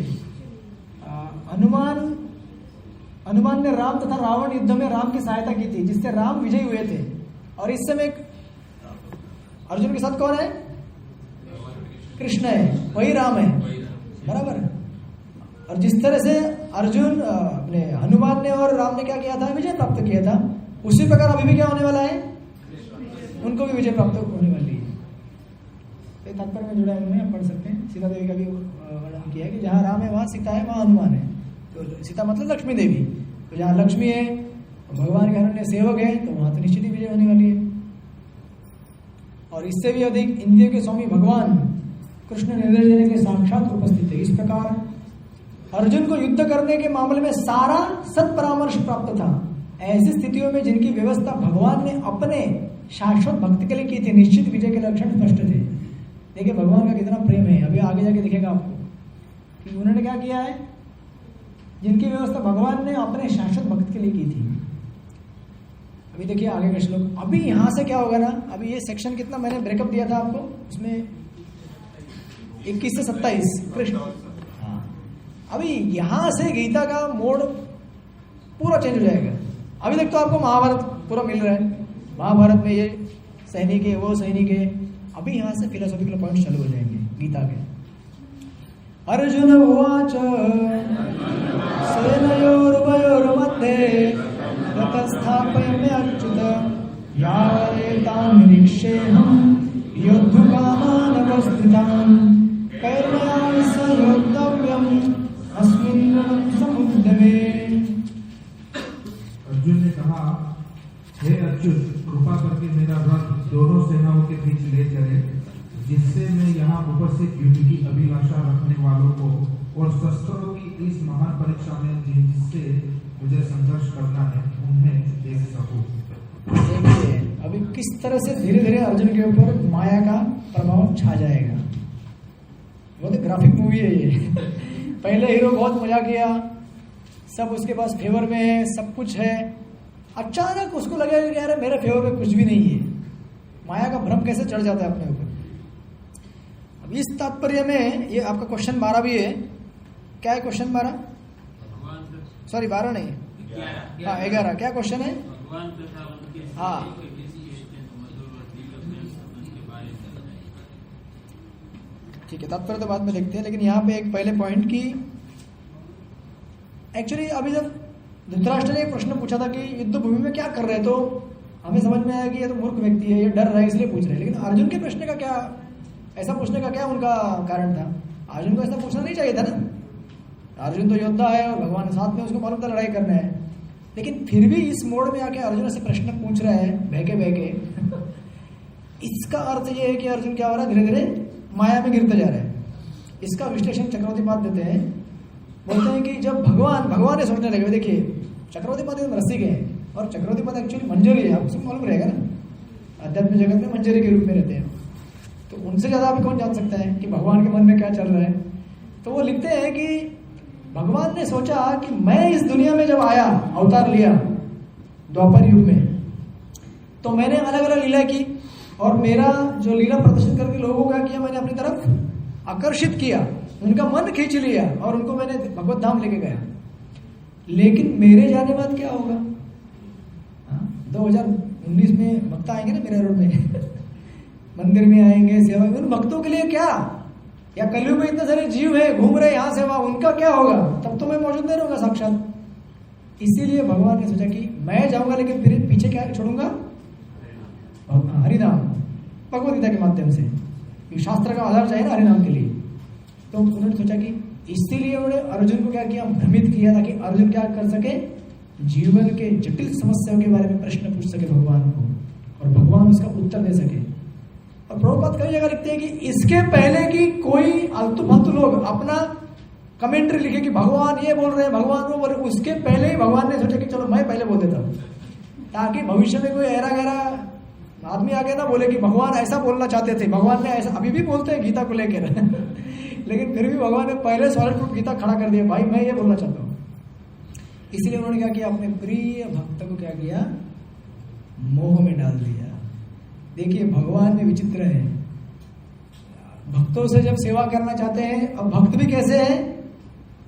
हनुमान ने राम तथा रावण युद्ध में राम की सहायता की थी, जिससे राम विजयी हुए थे। और इस समय अर्जुन के साथ कौन है? कृष्ण है, वही राम है, बराबर। और जिस तरह से अर्जुन अपने हनुमान ने और राम ने क्या किया था, विजय प्राप्त किया था, उसी प्रकार अभी भी क्या होने वाला है, उनको भी विजय प्राप्त होने वाली है। तो तात्पर्य में जुड़ा है उन्होंने, आप पढ़ सकते हैं। सीता देवी का भी वर्णन किया है कि जहाँ राम है वहाँ सीता है, वहाँ हनुमान है। तो सीता मतलब लक्ष्मी देवी, तो जहाँ लक्ष्मी है, भगवान के अनन्य सेवक है, तो वहाँ तो निश्चित ही विजय होने वाली है। और इससे भी अधिक इंद्रियों के स्वामी भगवान कृष्ण निर्देश देने के लिए साक्षात उपस्थित है। इस प्रकार अर्जुन को युद्ध करने के मामले में सारा सत्परामर्श प्राप्त था। ऐसी स्थितियों में जिनकी व्यवस्था भगवान ने अपने शाश्वत भक्त के लिए की थी, निश्चित विजय के लक्षण स्पष्ट थे। देखिए भगवान का कितना प्रेम है, अभी आगे जाके दिखेगा आपको कि उन्होंने क्या किया है, जिनकी व्यवस्था भगवान ने अपने शाश्वत भक्त के लिए की थी। अभी देखिए आगे का श्लोक। अभी यहां से क्या होगा ना, अभी ये सेक्शन कितना मैंने ब्रेकअप दिया था आपको, उसमें 21 से 27 कृष्ण। हाँ, अभी यहां से गीता का मोड पूरा चेंज हो जाएगा। अभी तक तो आपको महाभारत पूरा मिल रहा है, महाभारत में ये सैनिक है, वो सैनिक है। अभी यहां से फिलोसॉफिकल पॉइंट चालू हो जाएंगे गीता के। अर्जुन उवाच सेनयोर्वयोर्मध्ये रतस्थापयम्यच्युत यावदेतान् निरीक्षेऽहं योद्धुकामानवस्थितान् कैर्मया स योद्धव्यम् अस्मिन् समुद्यमे। अर्जुन ने कहा, हे अर्जुन, कृपा करके मेरा रथ दोनों सेनाओं के बीच ले चले, जिससे मैं यहाँ उपस्थित युद्ध की अभिलाषा रखने वालों को और शस्त्रों की इस महान परीक्षा में जिससे मुझे संघर्ष करना है उन्हें देख सकूं। देखिए अभी किस तरह से धीरे धीरे अर्जुन के ऊपर माया का प्रभाव छा जाएगा। बहुत ग्राफिक मूवी है ये। पहले हीरो बहुत मजा किया, सब उसके पास फेवर में है, सब कुछ है, अचानक उसको लगेगा कि यार मेरे फेवर में कुछ भी नहीं है। माया का भ्रम कैसे चढ़ जाता है अपने ऊपर। अब इस तात्पर्य में ये आपका क्वेश्चन 12 भी है क्या है क्वेश्चन 12? सॉरी 12 नहीं, हाँ 11। क्या क्वेश्चन है? हाँ ठीक है, तात्पर्य तो बाद में देखते हैं, लेकिन यहाँ पे एक पहले पॉइंट की एक्चुअली अभी जब धृतराष्ट्र ने एक प्रश्न पूछा था कि युद्ध भूमि में क्या कर रहे हैं, तो हमें समझ में आया कि ये तो मूर्ख व्यक्ति है, ये डर रहा है इसलिए पूछ रहे हैं। लेकिन अर्जुन के प्रश्न का क्या, ऐसा पूछने का क्या उनका कारण था? अर्जुन को ऐसा पूछना नहीं चाहिए था ना। अर्जुन तो योद्धा है और भगवान साथ में, उसको मालूम था लड़ाई करना है, लेकिन फिर भी इस मोड़ में आके अर्जुन से प्रश्न पूछ रहा है बहके बहके। इसका अर्थ ये है कि अर्जुन क्या हो रहा है, धीरे धीरे माया में गिरते जा रहे हैं। इसका विश्लेषण चक्रवर्ती पाद देते हैं, बोलते हैं कि जब भगवान ने सोचने लगे, देखिए चक्रवर्ती पाद रसिक है और चक्रवर्ती पाद एक्चुअली मंजरी है, आपको मालूम रहेगा ना, अध्यात्म जगत में मंजरी के रूप में रहते हैं, तो उनसे ज्यादा अभी कौन जान सकता है कि भगवान के मन में क्या चल रहा है। तो वो लिखते हैं कि भगवान ने सोचा कि मैं इस दुनिया में जब आया, अवतार लिया द्वापर युग में, तो मैंने अलग अलग लीला की और मेरा जो लीला प्रदर्शन करके लोगों को क्या किया, मैंने अपनी तरफ आकर्षित किया, उनका मन खींच लिया और उनको मैंने भगवत धाम लेके गया। लेकिन मेरे जाने बाद क्या होगा? 2019 में भक्त आएंगे ना मेरे रोड में मंदिर में आएंगे, सेवा में, उन भक्तों के लिए क्या, या कलयुग में इतने सारे जीव है घूम रहे यहाँ सेवा, उनका क्या होगा? तब तो मैं मौजूद नहीं रहूंगा साक्षात। इसीलिए भगवान ने सोचा कि मैं जाऊंगा, लेकिन फिर पीछे क्या छोड़ूंगा? हरिनाम, भगवत गीता के माध्यम से। शास्त्र का आधार चाहिए ना हरिनाम के लिए। तो उन्होंने सोचा कि इसीलिए उन्होंने अर्जुन को क्या किया, भ्रमित किया, ताकि अर्जुन क्या कर सके, जीवन के जटिल समस्याओं के बारे में प्रश्न पूछ सके भगवान को और भगवान उसका उत्तर दे सके। और प्रभुपाद कई जगह लिखते हैं कि इसके पहले कि कोई आलतू फालतू लोग अपना कमेंट्री लिखे कि भगवान ये बोल रहे हैं, भगवान वो बोल रहे, उसके पहले ही भगवान ने सोचा कि चलो मैं पहले बोल देता हूँ, ताकि भविष्य में कोई ऐरा गहरा आदमी आगे ना बोले कि भगवान ऐसा बोलना चाहते थे, भगवान ने ऐसा, अभी भी बोलते हैं गीता को लेकर लेकिन फिर भी भगवान ने पहले सॉलिड प्रूफ गीता खड़ा कर दिया, भाई मैं ये बोलना चाहता हूँ। इसलिए उन्होंने क्या किया, अपने प्रिय भक्त को क्या किया, मोह में डाल दिया। देखिए भगवान में विचित्र है, भक्तों से जब सेवा करना चाहते हैं, अब भक्त भी कैसे हैं,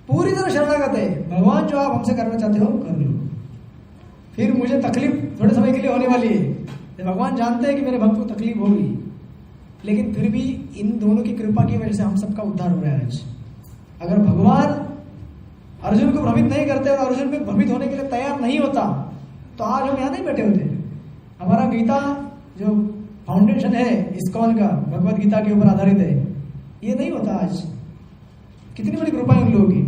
पूरी तरह शरणागत है, भगवान जो आप हमसे करना चाहते हो कर लो, फिर मुझे तकलीफ थोड़े समय के लिए होने वाली है, भगवान जानते हैं कि मेरे भक्त को तकलीफ होगी, लेकिन फिर भी इन दोनों की कृपा की वजह से हम सबका उद्धार हो रहा है आज। अगर भगवान अर्जुन को भ्रमित नहीं करते और अर्जुन में भ्रमित होने के लिए तैयार नहीं होता, तो आज हम यहाँ नहीं बैठे होते। हमारा गीता जो फाउंडेशन है इस्कॉन का, भगवत गीता के ऊपर आधारित है, ये नहीं होता आज। कितनी बड़ी कृपा है उन लोगों की।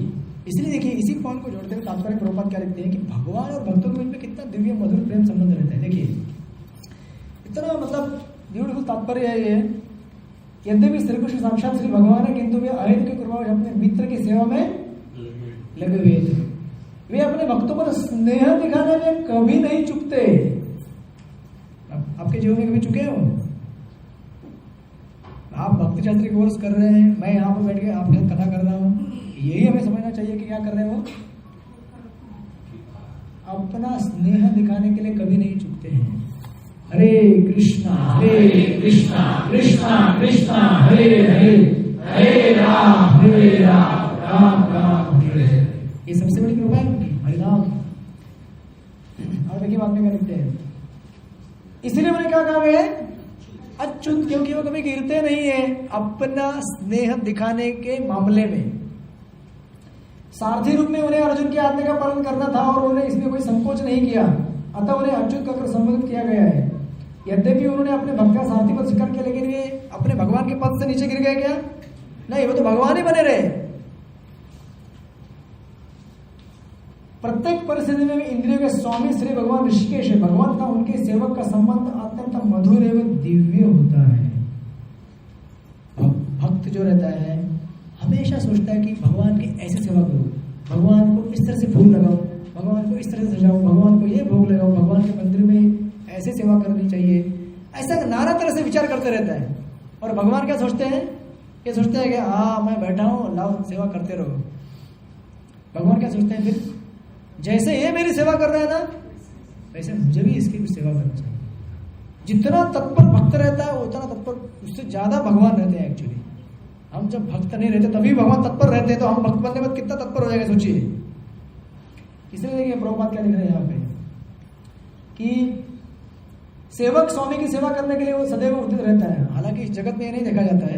इसलिए देखिए इसी पॉइंट को जोड़ते हुए तात्पर्य प्रभुपाद क्या लिखते हैं कि भगवान और भक्तों के बीच में कितना दिव्य मधुर प्रेम संबंध रहता है। देखिए इतना मतलब ब्यूटीफुल तात्पर्य है ये। यद्यपि श्री कृष्ण साक्षात श्री भगवान है, किंतु वे अहेतु की कृपा अपने मित्र की सेवा में लगे हुए थे। वे अपने भक्तों पर स्नेह दिखाने में कभी नहीं चुकते। आपके जीवन में कभी चुके हो? आप भक्ति शास्त्री कोर्स कर रहे हैं, मैं यहाँ पर बैठ के आपके साथ कथा कर रहा हूँ, यही हमें समझना चाहिए कि क्या कर रहे हो, अपना स्नेह दिखाने के लिए कभी नहीं चुकते हैं। हरे कृष्णा कृष्णा कृष्णा हरे हरे, हरे राम राम राम हरे हरे। ये सबसे बड़ी कृपा है उनकी, हरिनाम। और देखिए बाद में क्या लिखते हैं, इसलिए मैंने क्या कहा है, अच्युत, क्योंकि वो कभी गिरते नहीं है अपना स्नेह दिखाने के मामले में। सारथी रूप में उन्हें अर्जुन की आज्ञा का पालन करना था और उन्होंने इसमें कोई संकोच नहीं किया, अतः उन्हें अच्युत कहकर संबोधित किया गया है। यद्यपि उन्होंने अपने भक्त का सारथी पद स्वीकार किया, लेकिन वे अपने भगवान के पद से नीचे गिर गए क्या? नहीं, वो तो भगवान ही बने रहे। प्रत्येक परिस्थिति में इंद्रियों के स्वामी श्री भगवान ऋषिकेश है। भगवान का उनके सेवक का संबंध अत्यंत मधुर एवं दिव्य होता है। भक्त जो रहता है हमेशा सोचता है कि भगवान की ऐसे सेवा करो, भगवान को इस तरह से फूल लगाओ, भगवान को इस तरह से सजाओ, भगवान को ये भोग लगाओ, भगवान के मंदिर में ऐसे सेवा करनी चाहिए, ऐसा नाना तरह से विचार करते रहता है। और भगवान क्या सोचते हैं? ये सोचते हैं कि हाँ मैं बैठा हूं, लाओ सेवा करते रहो। भगवान क्या सोचते हैं फिर? जैसे ये मेरी सेवा कर रहा है ना, वैसे मुझे भी इसकी सेवा करनी चाहिए। जितना तत्पर भक्त रहता है उतना तत्पर, उससे ज्यादा भगवान रहते हैं एक्चुअली। हम जब भक्त नहीं रहते तभी भगवान तत्पर रहते हैं, तो हम भक्त बनने के बाद कितना तत्पर हो जाएगा सोचिए। इसलिए देखिए प्रभुपाद क्या लिख रहे हैं यहाँ पे कि सेवक स्वामी की सेवा करने के लिए वो सदैव उद्यत रहता है। हालांकि इस जगत में ये नहीं देखा जाता है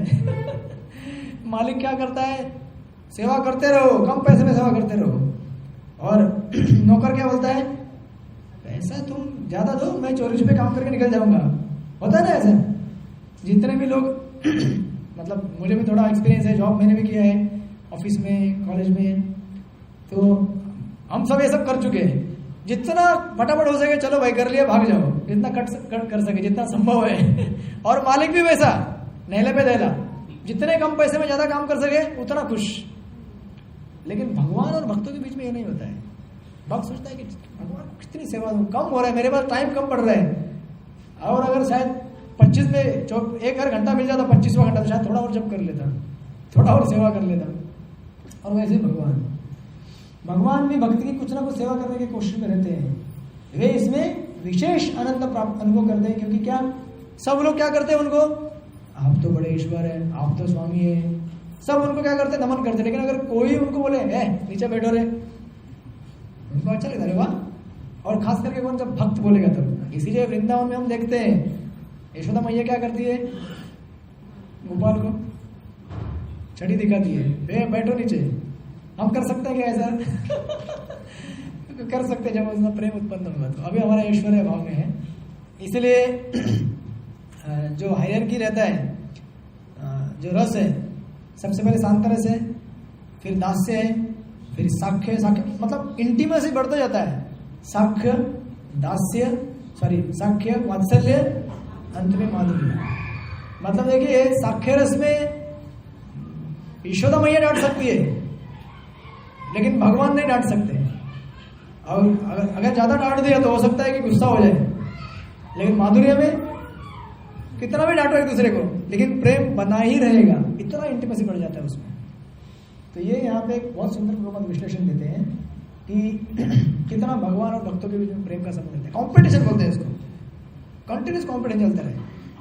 मालिक क्या करता है, सेवा करते रहो, कम पैसे में सेवा करते रहो, और नौकर क्या बोलता है, पैसा तुम ज्यादा दो, मैं चोरी छुपे काम करके निकल जाऊंगा। होता है ना ऐसा? जितने भी लोग मतलब मुझे भी थोड़ा एक्सपीरियंस है, जॉब मैंने भी किया है ऑफिस में, कॉलेज में, तो हम सब ये सब कर चुके हैं। जितना फटाफट हो सके चलो भाई कर लिया, भाग जाओ, जितना कट कर सके, जितना संभव है और मालिक भी वैसा नहले पे दहला, जितने कम पैसे में ज्यादा काम कर सके उतना खुश। लेकिन भगवान और भक्तों के बीच में ये नहीं होता है। भक्त सोचता है कि भगवान कितनी सेवा दूं, कम हो रहा है, मेरे पास टाइम कम पड़ रहा है, और अगर शायद 25 में 1 घंटा मिल जाता, 25वां घंटा, तो शायद थोड़ा और जप कर लेता, थोड़ा और सेवा कर लेता। और वैसे भगवान भी भक्त की कुछ ना कुछ सेवा करने की कोशिश में रहते हैं। वे इसमें विशेष आनंद प्राप्त अनुभव करते हैं, क्योंकि क्या सब लोग क्या करते हैं उनको, आप तो बड़े ईश्वर है, आप तो स्वामी है, सब उनको क्या करते हैं, नमन करते हैं। लेकिन अगर कोई उनको बोले नीचे बैठो रे, उनको अच्छा लगता है वाह। और खास करके कौन, जब भक्त बोलेगा तब। इसीलिए वृंदावन में हम देखते हैं यशोदा मैया क्या करती है, गोपाल को छड़ी दिखाती है, बैठो नीचे। हम कर सकते हैं क्या ऐसा कर सकते हैं जब उसमें प्रेम उत्पन्न होगा तो। अभी हमारा ऐश्वर्य भाव में है, इसलिए जो हायरार्की रहता है, जो रस है, सबसे पहले शांत रस है, फिर दास्य है, फिर साख्य मतलब इंटीमेसी बढ़ता जाता है, साख्य साख्य वात्सल्य, अंत में माधुर्य। मतलब देखिए साख्य रस में यशोदा मैया डांट सकती है, लेकिन भगवान नहीं डांट सकते। और अगर ज्यादा डांट दिया तो हो सकता है कि गुस्सा हो जाए, लेकिन माधुर्य में कितना भी डांटो एक दूसरे को, लेकिन प्रेम बना ही रहेगा, इतना इंटीमेसी बढ़ जाता है उसमें। तो ये यहाँ पे एक बहुत सुंदर प्रबंध विश्लेषण देते हैं कि कितना भगवान और भक्तों के बीच में प्रेम का संबंध रहता है। कॉम्पिटिशन बोलते हैं इसको, कंटिन्यूस कॉम्पिटिशन चलता रहे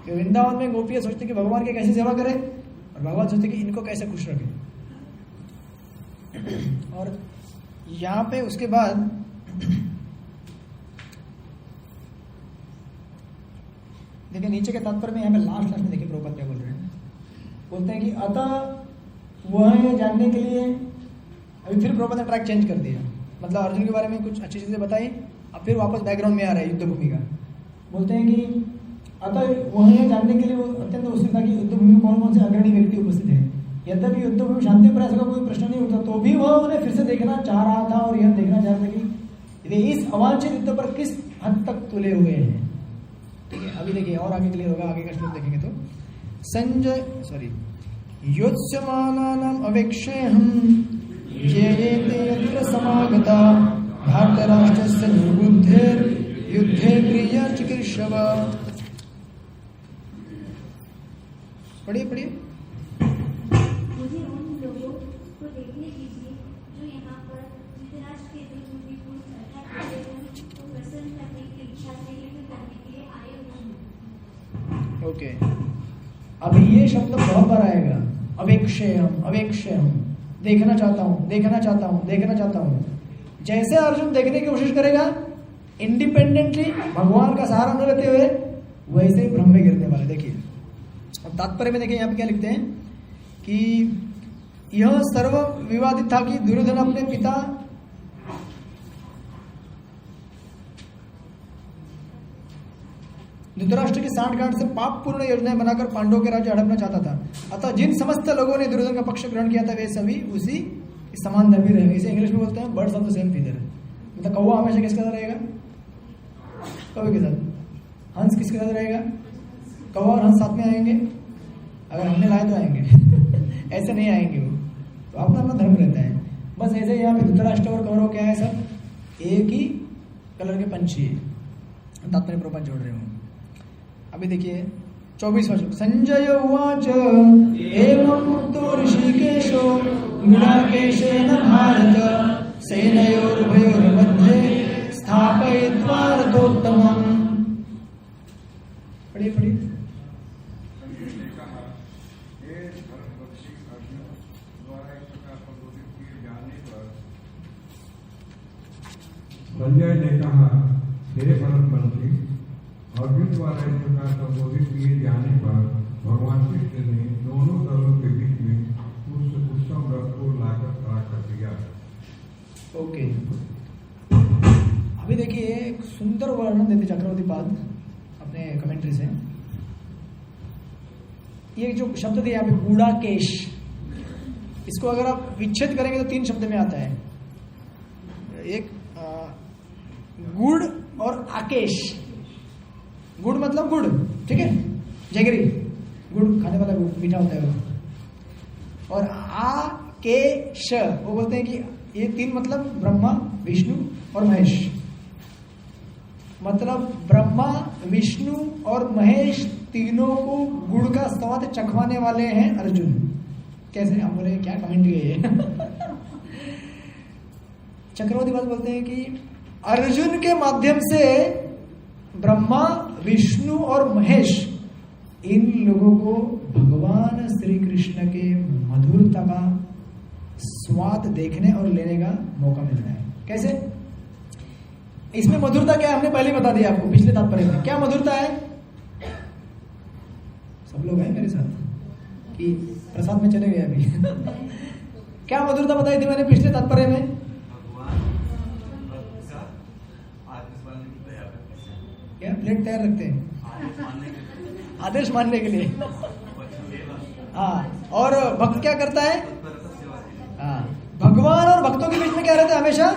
कि वृंदावन में गोपियां सोचती कि भगवान की कैसे सेवा करें, और भगवान सोचते कि इनको कैसे खुश रखें। और यहाँ पे उसके बाद देखिए नीचे के तात्पर्य में, यहाँ पे लास्ट में देखिए प्रभुपाद क्या बोल रहे हैं। बोलते हैं कि अतः वह ये जानने के लिए, अभी फिर प्रभुपाद ने ट्रैक चेंज कर दिया, मतलब अर्जुन के बारे में कुछ अच्छी चीजें बताई, अब फिर वापस बैकग्राउंड में आ रहा है युद्ध भूमि का। बोलते हैं कि अतः वह ये जानने के लिए वो अत्यंत उत्सुक था कि युद्ध भूमि में कौन कौन से अग्रणी व्यक्ति उपस्थित है। यद्यपि युद्ध भूमि शांति पर ऐसा कोई प्रश्न नहीं उठा, तो भी वह उन्हें फिर से देखना चाह रहा था, और यह देखना चाह रहा था कि वे इस अवांछित युद्ध पर किस हद तक तुले हुए हैं। ठीक है, अभी देखिए और आगे क्लियर होगा, आगे का श्लोक देखेंगे तो संजय योत्स्यमानानाम अवेक्षेहं येते यत्र समागता भारतराष्ट्रस्य निर्बुद्धेर युद्धे प्रिय चिकीर्षव। पढ़िए मुझे उन लोगों को देखने दीजिए जो यहाँ पर धृतराष्ट्र के विरुद्ध चर्चा को प्रसन्न करने की इच्छा से युद्ध करने के लिए आए हुए हैं। ओके, अभी ये शब्द बहुत बार आएगा, अवेक्षेयम, देखना चाहता हूँ, देखना चाहता हूँ, देखना चाहता हूँ। जैसे अर्जुन देखने की कोशिश करेगा इंडिपेंडेंटली, भगवान का सहारा न लेते हुए, वैसे ही भ्रम में गिरने वाले। देखिए अब तात्पर्य में देखिए यहाँ पे क्या लिखते हैं कि यह सर्व विवादित था कि दुर्योधन अपने पिता धृतराष्ट्र की सांठगांठ से पाप पूर्ण योजनाएं बनाकर पांडवों के राज्य हड़पना चाहता था। अतः जिन समस्त लोगों ने दुर्योधन का पक्ष ग्रहण किया था वे सभी उसी समान धर्मी रहे। इसे इंग्लिश में बोलते हैं birds of the same feather. मतलब कौवा हमेशा किसके साथ रहेगा, कौवे के साथ। हंस किसके साथ रहेगा, कौवा और हंस साथ में आएंगे, अगर हमने लाए तो आएंगे ऐसे नहीं आएंगे वो, तो अपना अपना धर्म रहता है। बस ऐसे यहाँ पे धृतराष्ट्र और कौरव क्या है, सब एक ही कलर के पंछी है। तात्पर्य प्रपंच जोड़ रहे हूँ। अभी देखिए 24वां श्लोक। संजय उवाच एवं मुक्तो ऋषिकेशो गुणाकेशेन भारत सेनयोरुभयोर्मध्ये स्थापयित्वा रथोत्तमम्। पढ़िए पढ़िए। बढ़ने वाला एक प्रकार का भोजन किए जाने पर भगवान कृष्ण ने दोनों दलों के बीच में उस उत्तम रथ को लाकर खड़ा कर दिया। ओके, अभी देखिए एक सुंदर वर्णन देते चक्रवर्ती पाद अपने कमेंट्री से। ये जो शब्द दिया यहाँ पे गूढ़ाकेश, इसको अगर आप विच्छेद करेंगे तो 3 शब्द में आता है। एक गुड़ और आकेश। गुड़ मतलब गुड़, ठीक है, जगरी गुड़ खाने वाला गुड़, मीठा होता है वो। और आकेश वो बोलते हैं कि ये 3 मतलब ब्रह्मा, विष्णु और महेश। मतलब ब्रह्मा, विष्णु और महेश तीनों को गुड़ का स्वाद चखवाने वाले हैं अर्जुन। कैसे? आप बोले क्या कमेंट है चक्रवर्ती बात बोलते हैं कि अर्जुन के माध्यम से ब्रह्मा, विष्णु और महेश इन लोगों को भगवान श्री कृष्ण के मधुरता का स्वाद देखने और लेने का मौका मिलता है। कैसे? इसमें मधुरता क्या है हमने पहले बता दिया आपको पिछले तात्पर्य में। क्या मधुरता है? सब लोग हैं मेरे साथ कि प्रसाद में चले गए अभी क्या मधुरता बताई थी मैंने पिछले तात्पर्य में? क्या प्लेट तैयार रखते हैं आदेश मानने के लिए। हाँ, और भक्त क्या करता है? हाँ, भगवान और भक्तों के बीच में क्या रहता है? हमेशा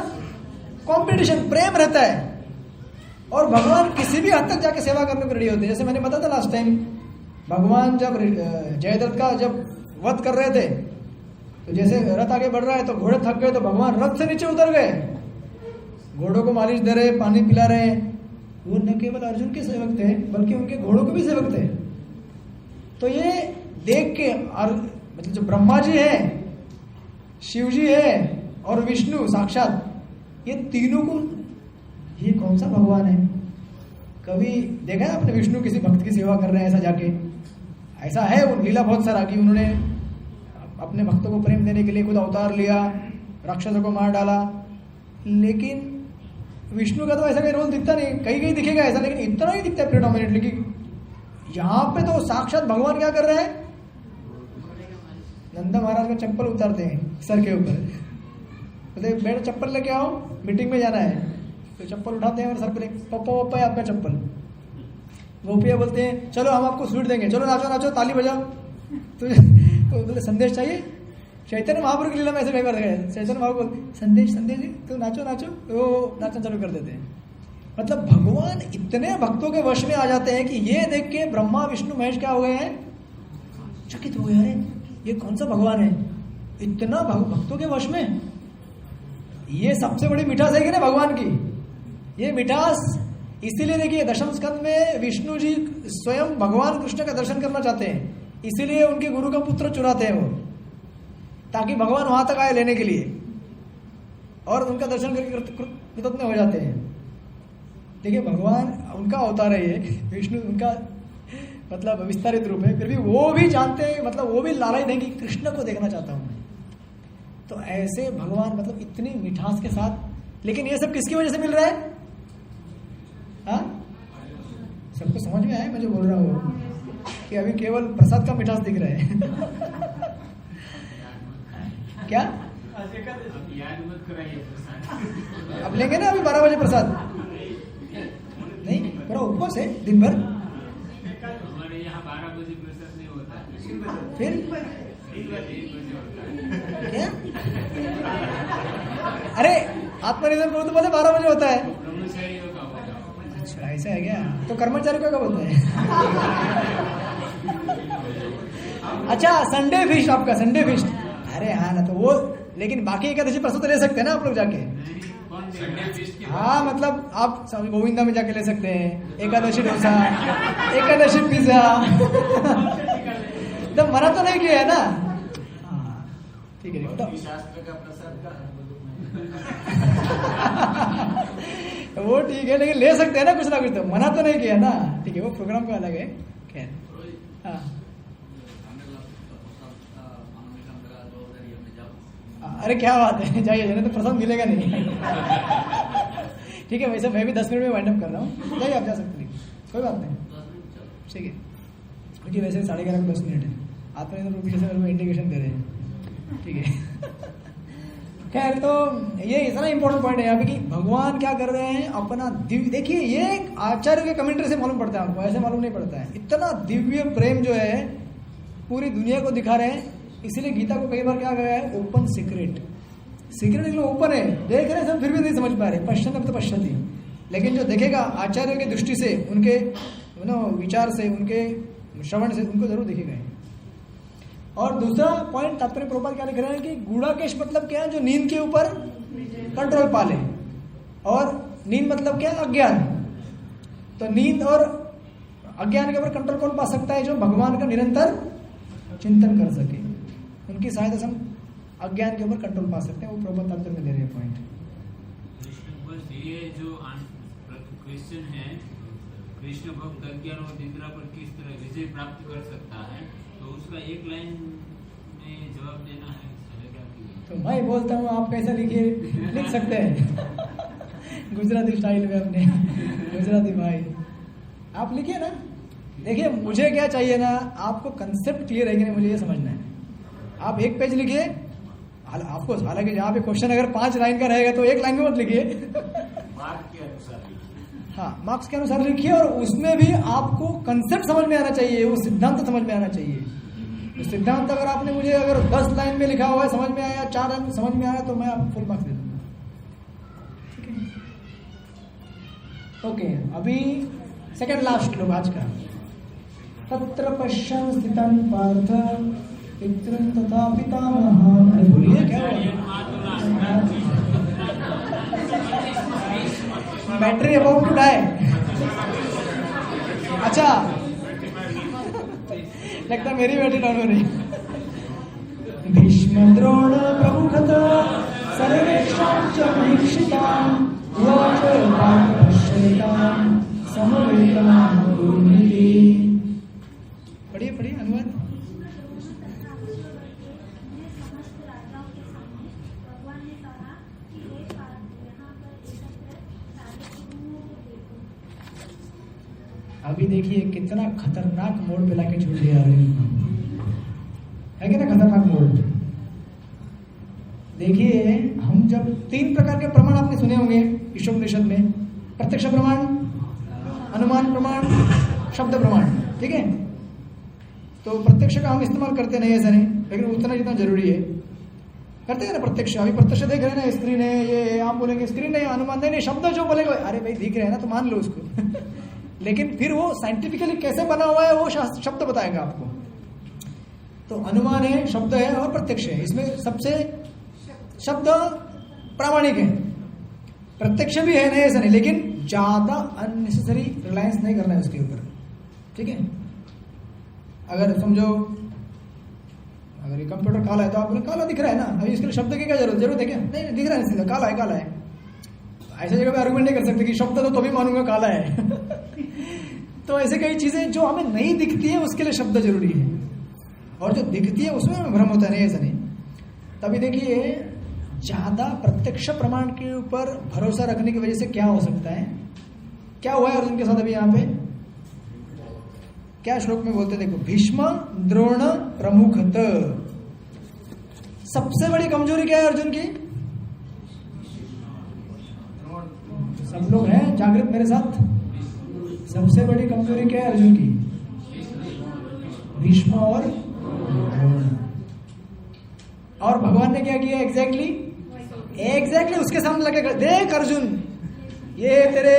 कंपटीशन, प्रेम रहता है। और भगवान किसी भी हद तक जाके सेवा करने को रेडी होते हैं। जैसे मैंने बताया था लास्ट टाइम, भगवान जब जयद्रथ का जब वध कर रहे थे तो जैसे रथ आगे बढ़ रहा है तो घोड़े थक गए तो भगवान रथ से नीचे उतर गए, घोड़ों को मालिश दे रहे, पानी पिला रहे। वो न केवल अर्जुन के सेवक थे बल्कि उनके घोड़ों के भी सेवक थे। तो ये देख के मतलब जो ब्रह्मा जी है, शिव जी है और विष्णु साक्षात, ये तीनों को ये कौन सा भगवान है? कभी देखा है आपने विष्णु किसी भक्त की सेवा कर रहे हैं ऐसा जाके? ऐसा है वो लीला बहुत सारा कि उन्होंने अपने भक्तों को प्रेम देने के लिए खुद अवतार लिया, राक्षसों को मार डाला। लेकिन विष्णु का तो ऐसा कोई रोल दिखता नहीं, कहीं कहीं दिखेगा ऐसा, लेकिन इतना ही दिखता है प्रेडोमिनेटली कि यहाँ पे तो साक्षात भगवान क्या कर रहे हैं? नंदा महाराज का चप्पल उतारते हैं सर के ऊपर, बोलते बेटा चप्पल लेके आओ, मीटिंग में जाना है। तो चप्पल उठाते हैं और सर पे पप्पा पप्पा है आपका चप्पल। गोपिया बोलते हैं चलो हम आपको स्वीट देंगे, चलो नाचो नाचो ताली बजाओ। तो बोले संदेश चाहिए? चैतन्य महाप्रभु की लीला में ऐसे कई बार देखा, चैतन्य महाप्रभु बोलते संदेश संदेश तो नाचो नाचो, तो नाचना चालू कर देते हैं। मतलब भगवान इतने भक्तों के वश में आ जाते हैं कि ये देख के ब्रह्मा विष्णु महेश क्या हो गए हैं? चकित हो गए, अरे ये कौन सा भगवान है इतना भक्तों के वश में। ये सबसे बड़ी मिठास है कि ना भगवान की, ये मिठास। इसीलिए देखिए दशम स्कंद में विष्णु जी स्वयं भगवान कृष्ण का दर्शन करना चाहते हैं, इसीलिए उनके गुरु का पुत्र चुराते हैं वो, ताकि भगवान वहां तक आए लेने के लिए, और उनका दर्शन करके कृतज्ञ हो जाते हैं। देखिए भगवान उनका अवतार है ये, विष्णु उनका मतलब विस्तारित रूप है, फिर भी वो भी जानते हैं, मतलब वो भी लालच देंगे कि कृष्ण को देखना चाहता हूं मैं। तो ऐसे भगवान मतलब इतनी मिठास के साथ। लेकिन ये सब किसकी वजह से मिल रहा है? हाँ, सबको समझ में आया मैं जो बोल रहा हूँ कि अभी केवल प्रसाद का मिठास दिख रहा है क्या? अब लेंगे ना अभी 12 बजे प्रसाद? नहीं, पूरा उपवास है दिन भर। हमारे यहाँ 12 बजे प्रसाद नहीं होता, फिर 3 बजे क्या? अरे आत्मनिर्भर प्रभु तो बोले 12 बजे होता है। ब्रह्मचारियों का होता है। अच्छा ऐसा है क्या? तो कर्मचारी को क्या बोलते हैं? अच्छा संडे फिस्ट, आपका संडे फिस्ट। अरे हाँ ना, तो वो लेकिन बाकी एकादशी प्रसाद तो ले सकते हैं ना आप लोग जाके। हाँ मतलब आप गोविंदा में जाके ले सकते हैं, एकादशी डोसा, एकादशी पिज्जा तो मना तो नहीं किया है ना। हाँ ठीक है, तो शास्त्र का प्रसाद का वो ठीक है, लेकिन ले सकते हैं ना कुछ ना कुछ, तो मना तो नहीं किया ना। ठीक है, वो प्रोग्राम का अलग है। खैर हाँ, अरे क्या बात है, जाइए जाने तो प्रसाद मिलेगा नहीं ठीक है, वैसे मैं भी 10 मिनट में वाइंड अप कर रहा हूँ, जाइए आप जा सकते हैं। कोई बात नहीं, ठीक है, क्योंकि वैसे 11:30 है, आत्मनिर्भर रूप जैसे मेरे को इंडिकेशन दे रहे हैं, ठीक है। खैर, तो ये इतना इंपॉर्टेंट पॉइंट है यहाँ पे कि भगवान क्या कर रहे हैं, अपना दिव्य, देखिए ये आचार्य के कमेंट्री से मालूम पड़ता है हमको, ऐसे मालूम नहीं पड़ता है। इतना दिव्य प्रेम जो है पूरी दुनिया को दिखा रहे हैं, इसीलिए गीता को कई बार क्या गया है, ओपन सीक्रेट। सीक्रेट इसलिए ओपन है, देख रहे हैं सब फिर भी नहीं समझ पा रहे, पश्चिम तो पश्चिम, लेकिन जो देखेगा आचार्य की दृष्टि से, उनके विचार से, उनके श्रवण से, उनको जरूर दिखेगा। और दूसरा पॉइंट तात्पर्य प्रभुपाद क्या लिख रहे हैं कि गूढ़ाकेश मतलब क्या है, जो नींद के ऊपर कंट्रोल पा ले, और नींद मतलब क्या है, अज्ञान। तो नींद और अज्ञान के ऊपर कंट्रोल कौन पा सकता है, जो भगवान का निरंतर चिंतन कर सके, उनकी सहायता से हम अज्ञान के ऊपर कंट्रोल पा सकते हैं। वो प्रभुपाद तात्पर्य में दे रहे हैं पॉइंट। ये जो क्वेश्चन है, कृष्ण भक्त अज्ञान और निद्रा पर किस तरह विजय प्राप्त कर सकता है, तो उसका एक लाइन में जवाब देना है, तो मैं बोलता हूँ आप कैसे लिखिए, लिख सकते हैं गुजराती स्टाइल में अपने, गुजराती भाई आप लिखिए ना। देखिए मुझे क्या चाहिए ना, आपको कंसेप्ट क्लियर है कि नहीं, मुझे ये समझना है। आप एक पेज लिखिए, आपको हालांकि जहाँ पे क्वेश्चन अगर 5 लाइन का रहेगा तो 1 लाइन में मत लिखिए, हाँ मार्क्स के अनुसार लिखिए, और उसमें भी आपको कंसेप्ट समझ में आना चाहिए, वो सिद्धांत समझ में आना चाहिए। तो सिद्धांत अगर आपने मुझे अगर 10 लाइन में लिखा हुआ है, समझ में आया, 4 लाइन में समझ में आया, तो मैं आपको फुल मार्क्स दे दूंगा, ठीक है। ओके, अभी सेकंड लास्ट श्लोक आज का। तत्र पश्यन् स्थितं पार्थ पितृन् तथा पितामहः। अरे बोलिए क्या बैटरी अबाउट टू डाई। अच्छा लगता है मेरी बैटरी डाउन हो रही। भीष्म द्रोण प्रमुखतः सर्वेषां च परीक्षितां उवाच पार्थ पश्यतां समवेतां कुर्वन्ति। पढ़िए पढ़िए अनुवाद। अभी देखिए कितना खतरनाक मोड़ पे लाके छोड़ दिया है कि ना, खतरनाक मोड़। देखिए हम जब 3 प्रकार के प्रमाण आपने सुने होंगे ईशोपनिषद में, प्रत्यक्ष प्रमाण, अनुमान प्रमाण, शब्द प्रमाण, ठीक है। तो प्रत्यक्ष का हम इस्तेमाल करते नहीं, ऐसा नहीं, लेकिन उतना जितना जरूरी है करते हैं ना प्रत्यक्ष। अभी प्रत्यक्ष देख रहे हैं ना, स्क्रीन है, ये आप बोलेंगे स्क्रीन नहीं, अनुमान नहीं, शब्द जो बोलेंगे अरे भाई दिख रहे हैं ना, तो मान लो उसको लेकिन फिर वो साइंटिफिकली कैसे बना हुआ है वो शब्द बताएगा आपको। तो अनुमान है, शब्द है और प्रत्यक्ष है। इसमें सबसे शब्द प्रामाणिक है, प्रत्यक्ष भी है, नहीं ऐसा नहीं, लेकिन ज्यादा अननेसेसरी रिलायंस नहीं करना है उसके ऊपर, ठीक है। अगर समझो अगर ये कंप्यूटर काला है तो आप बोले काला दिख रहा है ना, अभी इसके लिए शब्द की क्या जरूरत है क्या? नहीं दिख रहा है, सीधा काला है, काला है। ऐसे जगह पे आर्गुमेंट नहीं कर सकते कि शब्द तो भी मानूंगा काला है तो ऐसे कई चीजें जो हमें नहीं दिखती है उसके लिए शब्द जरूरी है, और जो दिखती है उसमें हमें भ्रम होता है, नहीं ऐसा नहीं। तभी देखिए ज्यादा प्रत्यक्ष प्रमाण के ऊपर भरोसा रखने की वजह से क्या हो सकता है, क्या हुआ है अर्जुन के साथ। अभी यहाँ पे क्या श्लोक में बोलते, देखो भीष्म द्रोण प्रमुखत। सबसे बड़ी कमजोरी क्या है अर्जुन की? सब लोग हैं जागृत मेरे साथ। सबसे बड़ी कमजोरी क्या है अर्जुन की? भीष्म और द्रोण। और भगवान ने क्या किया एग्जैक्टली उसके सामने लगे, देख अर्जुन ये तेरे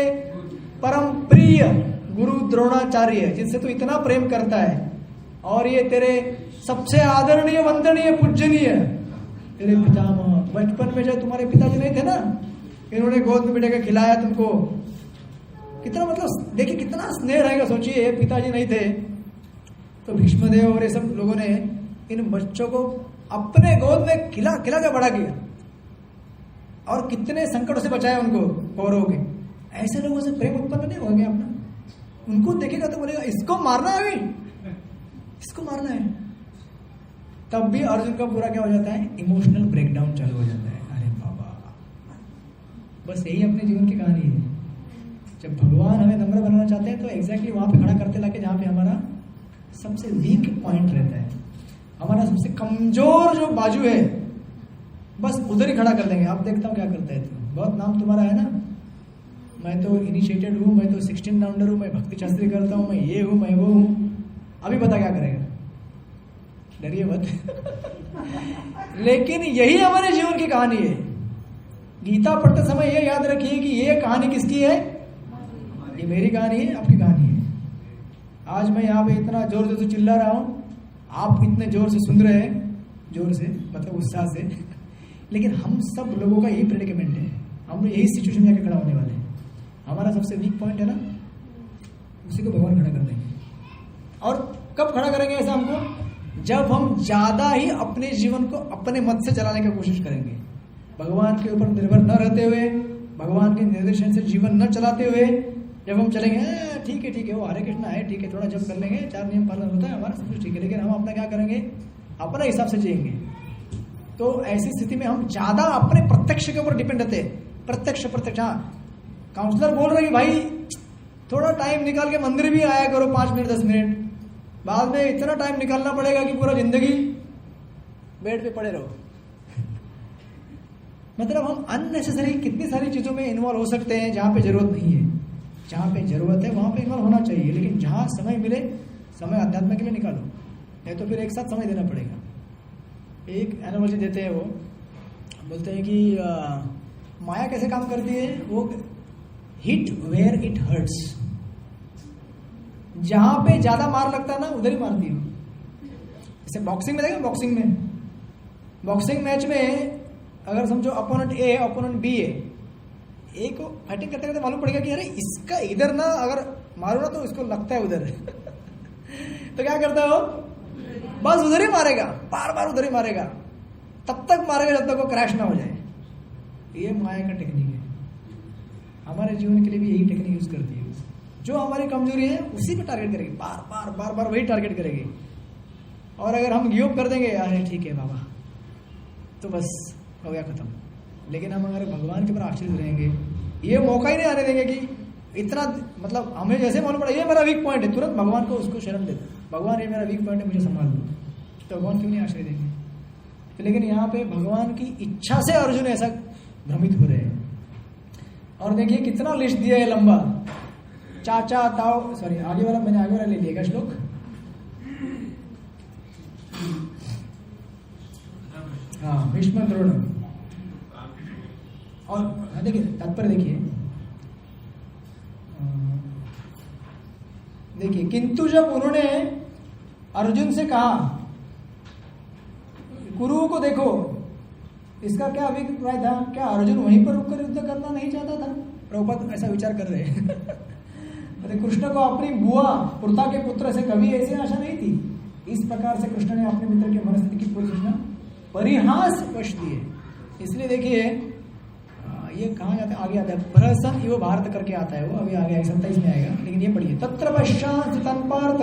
परम प्रिय गुरु द्रोणाचार्य जिनसे तू इतना प्रेम करता है, और ये तेरे सबसे आदरणीय वंदनीय पूजनीय तेरे पितामह, बचपन में जब तुम्हारे पिताजी नहीं थे ना, इन्होंने गोद में बिठा के खिलाया तुमको। कितना मतलब देखिए कितना स्नेह रहेगा, सोचिए पिताजी नहीं थे तो भीष्मदेव और ये सब लोगों ने इन बच्चों को अपने गोद में खिला के बड़ा किया, और कितने संकटों से बचाया उनको कौरवों के। ऐसे लोगों से प्रेम उत्पन्न नहीं होगा अपना? उनको देखेगा तो बोलेगा इसको मारना है, अभी इसको मारना है। तब भी अर्जुन का पूरा क्या हो जाता है, इमोशनल ब्रेकडाउन चालू हो जाता है। अरे बाबा, बस यही अपने जीवन की कहानी है। जब भगवान हमें नम्र बनाना चाहते हैं तो एग्जैक्टली वहां पे खड़ा करते लाके जहाँ पे हमारा सबसे वीक पॉइंट रहता है, हमारा सबसे कमजोर जो बाजू है, बस उधर ही खड़ा कर देंगे। आप देखता हूँ क्या करता है। तो बहुत नाम तुम्हारा है ना, मैं तो इनिशिएटेड हूँ, मैं तो 16 राउंडर हूँ, मैं भक्ति शास्त्री करता हूँ, मैं ये हूँ, मैं वो हूँ। अभी पता क्या करेगा, डरिए मत। लेकिन यही हमारे जीवन की कहानी है। गीता पढ़ते समय ये याद रखिए कि ये कहानी किसकी है, ये मेरी कहानी है, आपकी कहानी है। आज मैं यहाँ पे इतना जोर जोर से चिल्ला रहा हूँ, आप इतने जोर से सुन रहे हैं, जोर से मतलब उत्साह से, लेकिन हम सब लोगों का यही प्रेडिकेमेंट है। हम यही सिचुएशन में आके खड़ा होने वाले हैं। हमारा सबसे वीक पॉइंट है ना, उसी को भगवान खड़ा कर देंगे। और कब खड़ा करेंगे ऐसा हमको, जब हम ज्यादा ही अपने जीवन को अपने मत से चलाने की कोशिश करेंगे, भगवान के ऊपर निर्भर न रहते हुए, भगवान के निर्देशन से जीवन न चलाते हुए जब हम चलेंगे, ठीक है वो हरे कृष्णा है, ठीक है थोड़ा जब कर लेंगे, 4 नियम पालन होता है हमारा, सब कुछ ठीक है, लेकिन हम अपना क्या करेंगे, अपने हिसाब से जिएंगे। तो ऐसी स्थिति में हम ज्यादा अपने प्रत्यक्ष के ऊपर डिपेंड रहते हैं। प्रत्यक्ष हाँ, काउंसलर बोल रहे हैं भाई थोड़ा टाइम निकाल के मंदिर भी आया करो, 5 मिनट 10 मिनट, बाद में इतना टाइम निकालना पड़ेगा कि पूरा जिंदगी बेड पे पड़े रहो। मतलब हम अननेसेसरी कितनी सारी चीजों में इन्वॉल्व हो सकते हैं जहां पे जरूरत नहीं है। जहां पे जरूरत है वहां पे इन्वॉल्व होना चाहिए, लेकिन जहां समय मिले समय अध्यात्म के लिए निकालो, नहीं तो फिर एक साथ समय देना पड़ेगा। एक एनालॉजी देते हैं, वो बोलते हैं कि माया कैसे काम करती है, वो हिट वेयर इट हर्ट्स, जहां पे ज्यादा मार लगता है ना उधर ही मारती है। जैसे बॉक्सिंग में देखें, बॉक्सिंग मैच में अगर समझो अपोनेंट ए है, अपोनेंट बी है, ए को फाइटिंग करते करते मालूम पड़ेगा कि अरे इसका इधर ना अगर मारो ना तो इसको लगता है उधर तो क्या करता है वो, बस उधर ही मारेगा, बार बार उधर ही मारेगा, तब तक मारेगा जब तक वो क्रैश ना हो जाए। ये माया का टेक्निक है। हमारे जीवन के लिए भी यही टेक्निक यूज करती है। जो हमारी कमजोरी है उसी पे टारगेट करेगी, बार बार वही टारगेट करेगी। और अगर हम गिव अप कर देंगे, अरे ठीक है बाबा, तो बस हो गया खत्म। लेकिन हम अगर भगवान के ऊपर आश्रित रहेंगे, ये मौका ही नहीं आने देंगे कि इतना, मतलब हमें जैसे मालूम पड़ा ये मेरा वीक पॉइंट है, तुरंत भगवान को उसको शरण दे दो, भगवान ये मेरा वीक पॉइंट है, मुझे संभाल लो, तो भगवान क्यों नहीं आश्रय देंगे। तो लेकिन यहाँ पे भगवान की इच्छा से अर्जुन ऐसा भ्रमित हो रहे हैं। और देखिए कितना लिस्ट दिया है लंबा, चाचा ताओ, सॉरी आगे वाला मैंने आगे वाला ले लिया श्लोक, हाँ भीष्म द्रोण। और देखिए तात्पर्य देखिए किंतु जब उन्होंने अर्जुन से कहा कुरुओं को देखो, इसका क्या अभिप्राय था, क्या अर्जुन वहीं पर रुककर युद्ध करना नहीं चाहता था। प्रभुपाद ऐसा विचार कर रहे हैं अरे कृष्ण को अपनी बुआ पुरता के पुत्र से कभी ऐसी आशा नहीं थी। इस प्रकार से कृष्ण ने अपने मित्र की मनस्थिति की पूरी सूचना परिहास वश दिए। इसलिए देखिए ये कहाँ जाता है, आगे आता है, प्रहसन इव भारत करके आता है, वो अभी आगे 27 में आएगा, लेकिन ये पढ़िए। तत्र पश्चात् स्थितं पार्थ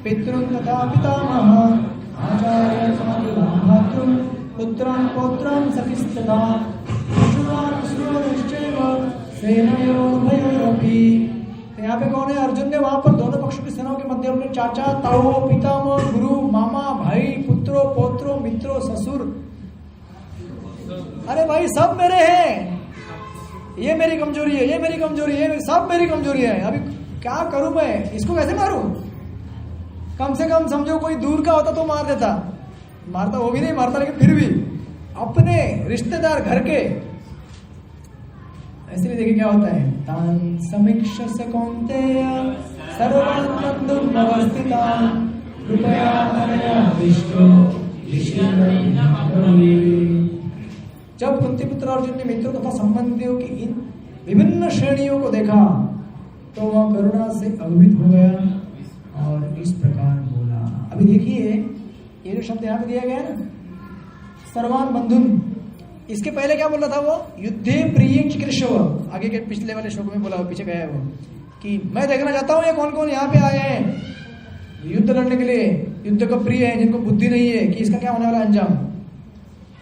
पितृं तथा पितामहः आचार्य भ्रातृं पुत्रं पौत्रं सखिस्तथा श्रुवाश्रुवश्चैव सेनयोर्भयोरपि। यहाँ पे कौन है, अर्जुन ने वहां पर दोनों पक्षों की सेनाओं के मध्य अपने चाचा ताऊ पितामह गुरु मामा भाई पुत्रों पौत्रों मित्रों ससुर, अरे भाई सब मेरे हैं, ये मेरी कमजोरी है, ये मेरी कमजोरी है, सब मेरी कमजोरी है, अभी क्या करूं मैं, इसको कैसे मारूं। कम से कम समझो कोई दूर का होता तो मार देता, मारता वो भी नहीं मारता, लेकिन फिर भी अपने रिश्तेदार घर के। इसलिए देखिए क्या होता है, तान समीक्षस कौन्तेय सर्वान् बन्धुन् अवस्थितान् कृपया मया विष्णु जब कुंती पुत्र अर्जुन ने मित्रों तथा संबंधियों की इन विभिन्न श्रेणियों को देखा तो वह करुणा से अभिभूत हो गया और इस प्रकार बोला। अभी देखिए ये जो शब्द यहाँ पे दिया गया है ना, सर्वान बंधुन, इसके पहले क्या बोल रहा था वो, युद्धे प्रिय चिकीर्षव, आगे के पिछले वाले श्लोक में बोला, पीछे गया है वो कि मैं देखना चाहता हूँ ये कौन कौन यहाँ पे आए हैं युद्ध लड़ने के लिए, युद्ध को प्रिय है, जिनको बुद्धि नहीं है कि इसका क्या होने वाला अंजाम,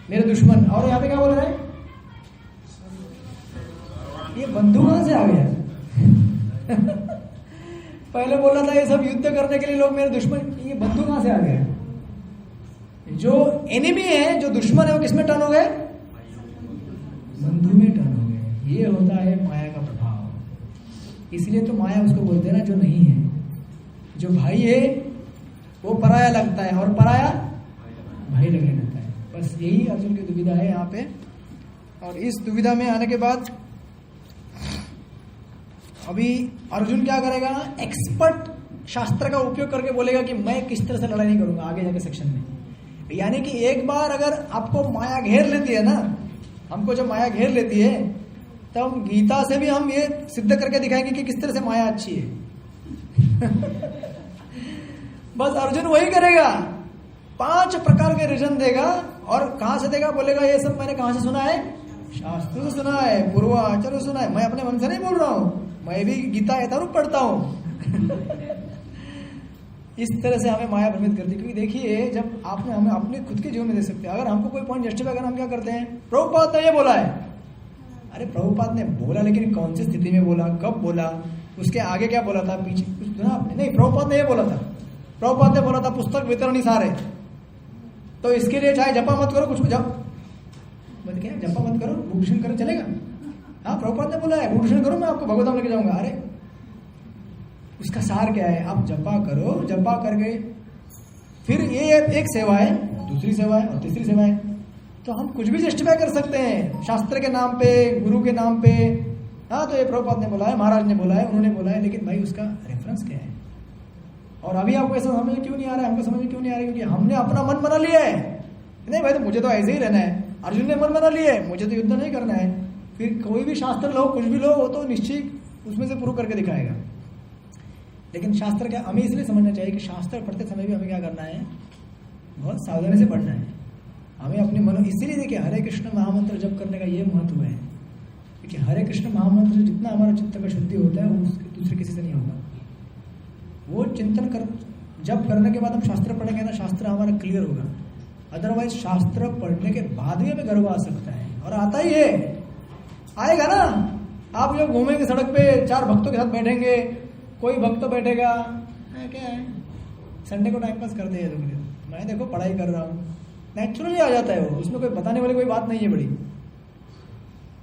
मेरे दुश्मन। और यहाँ पे क्या बोल रहे हैं, ये बंधु कहां से आ गया, पहले बोला था ये सब युद्ध करने के लिए लोग मेरे दुश्मन, ये बंधु कहां से आ गया? जो एनिमी है, जो दुश्मन है, वो किसमें टर्न हो गए? बंधु में टर्न हो गए। ये होता है माया का प्रभाव। इसलिए तो माया उसको बोलते हैं ना जो नहीं है। जो भाई है वो पराया लगता है और पराया भाई लगने लगता है। बस यही अर्जुन की दुविधा है यहाँ पे। और इस दुविधा में आने के बाद अभी अर्जुन क्या करेगा? एक्सपर्ट शास्त्र का उपयोग करके बोलेगा कि मैं किस तरह से लड़ाई नहीं करूंगा आगे जाके सेक्शन में। यानी कि एक बार अगर आपको माया घेर लेती है ना, हमको जब माया घेर लेती है तब गीता से भी हम ये सिद्ध करके दिखाएंगे कि किस तरह से माया अच्छी है। बस अर्जुन वही करेगा, 5 प्रकार के रीजन देगा। और कहां से देगा? बोलेगा ये सब मैंने कहां से सुना है? शास्त्र से सुना है, पूर्वाचार्य सुना है, मैं अपने मन से नहीं बोल रहा हूं, मैं भी गीता यथारूप पढ़ता हूं। इस तरह से हमें माया भ्रमित करती है। क्योंकि देखिए, जब आपने हमें अपने खुद के जीवन में देख सकते हैं, अगर हमको कोई पॉइंट जस्टिफाई करना, हम क्या करते हैं? प्रभुपाद ने ये बोला है। अरे प्रभुपाद ने बोला, लेकिन कौन सी स्थिति में बोला, कब बोला, उसके आगे क्या बोला था, पीछे कुछ सुना आपने? नहीं, प्रभुपाद ने ये बोला था। प्रभुपाद ने बोला था पुस्तक वितरण ही सारे, तो इसके लिए चाहे जपा मत करो, कुछ जप मत क्या, जपा मत करो, भूषण करो, चलेगा? हाँ, प्रभुपाद ने बोला है भूषण करो, मैं आपको भगवत लेके जाऊंगा। अरे उसका सार क्या है? आप जपा करो, जपा करके फिर ये एक सेवा है, दूसरी सेवा है और तीसरी सेवा है। तो हम कुछ भी जस्टिफाई कर सकते हैं शास्त्र के नाम पे, गुरु के नाम पे। हाँ, तो ये प्रभुपाद ने बोला है, महाराज ने बोला है, उन्होंने बोला है, लेकिन भाई उसका रेफरेंस क्या है? और अभी आपको ऐसा समझ में क्यों नहीं आ रहा है? हमको समझ में क्यों नहीं आ रहा है? क्योंकि हमने अपना मन बना लिया है। नहीं भाई, तो मुझे तो ऐसे ही रहना है। अर्जुन ने मन बना लिया है, मुझे तो युद्ध नहीं करना है। फिर कोई भी शास्त्र लो, कुछ भी लो, वो तो निश्चित उसमें से प्रूव करके दिखाएगा। लेकिन शास्त्र क्या, हमें इसलिए समझना चाहिए कि शास्त्र पढ़ते समय भी हमें क्या करना है? बहुत सावधानी से पढ़ना है। हमें अपने मन, इसीलिए देखिए हरे कृष्ण महामंत्र जप करने का ये महत्व है। क्योंकि हरे कृष्ण महामंत्र जितना हमारा चित्त का शुद्धि होता है, वो दूसरे किसी से नहीं होता। वो चिंतन कर जब करने के बाद हम शास्त्र पढ़ेंगे ना, शास्त्र हमारा क्लियर होगा। अदरवाइज शास्त्र पढ़ने के बाद भी हमें गर्व आ सकता है, और आता ही है, आएगा ना। आप जब घूमेंगे सड़क पे, 4 भक्तों के साथ बैठेंगे, कोई भक्त तो बैठेगा, क्या है संडे को टाइम पास करते हैं, मैं देखो पढ़ाई कर रहा हूँ, नेचुरली आ जाता है वो, उसमें कोई बताने वाली कोई बात नहीं है बड़ी।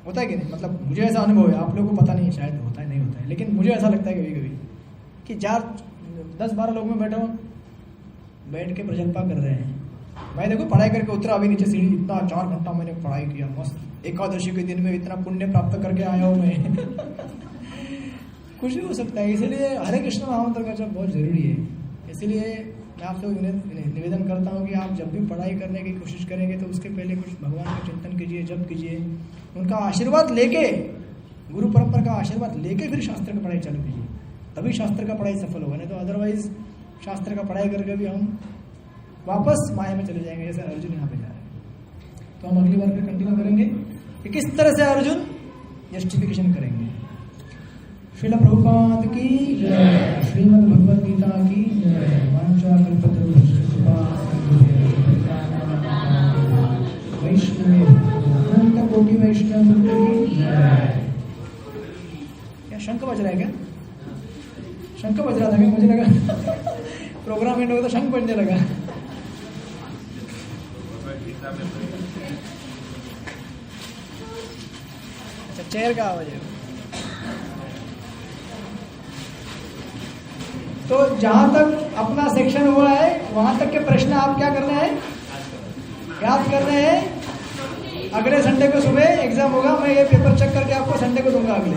होता है कि नहीं? मतलब मुझे ऐसा अनुभव है, आप लोगों को पता नहीं है, शायद होता है नहीं होता है, लेकिन मुझे ऐसा लगता है कभी कभी कि 10-12 लोग में बैठा हूँ, बैठ के प्रजल्पा कर रहे हैं। मैं देखो पढ़ाई करके उतरा अभी नीचे सीढ़ी, इतना 4 घंटा मैंने पढ़ाई किया, मस्त एकादशी के दिन में इतना पुण्य प्राप्त करके आया हूँ मैं। कुछ भी हो सकता है। इसलिए हरे कृष्ण महामंत्र का जब बहुत जरूरी है। इसलिए मैं आपसे निवेदन करता हूँ कि आप जब भी पढ़ाई करने की कोशिश करेंगे तो उसके पहले कुछ भगवान का चिंतन कीजिए, जप कीजिए, उनका आशीर्वाद लेके, गुरु परंपरा का आशीर्वाद लेके फिर शास्त्र की पढ़ाई चालू कीजिए, तभी शास्त्र का पढ़ाई सफल होगा। नहीं तो अदरवाइज शास्त्र का पढ़ाई करके भी हम वापस माया में चले जाएंगे, जैसे अर्जुन यहाँ पे जा रहे हैं। तो हम अगली बार फिर कंटिन्यू करेंगे कि किस तरह से अर्जुन जस्टिफिकेशन करेंगे। श्रील प्रभुपाद की जय, श्रीमद् भगवद गीता की जय। वैष्णव अनंत कोटि वैष्णव की जय। क्या शंख बज रहा है? क्या शंख बज रहा था क्या? मुझे लगा प्रोग्राम एंड हो गया तो शंख बजने लगा। अच्छा, चेयर का आवाज है। तो जहां तक अपना सेक्शन हुआ है वहां तक के प्रश्न आप क्या करना है? याद करना है। अगले संडे को सुबह एग्जाम होगा, मैं ये पेपर चेक करके आपको संडे को दूंगा अगले।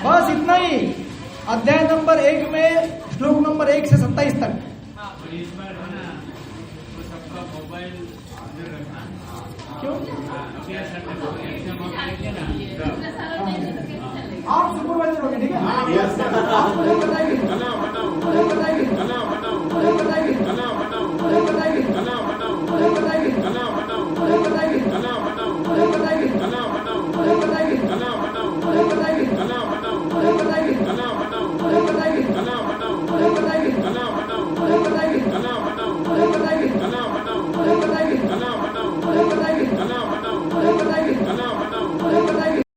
बस इतना ही। अध्याय नंबर 1 में श्लोक नंबर 1 से 27 तक। क्यों? आप सुपरवाइजर होंगे, ठीक है? आपको बताएंगे।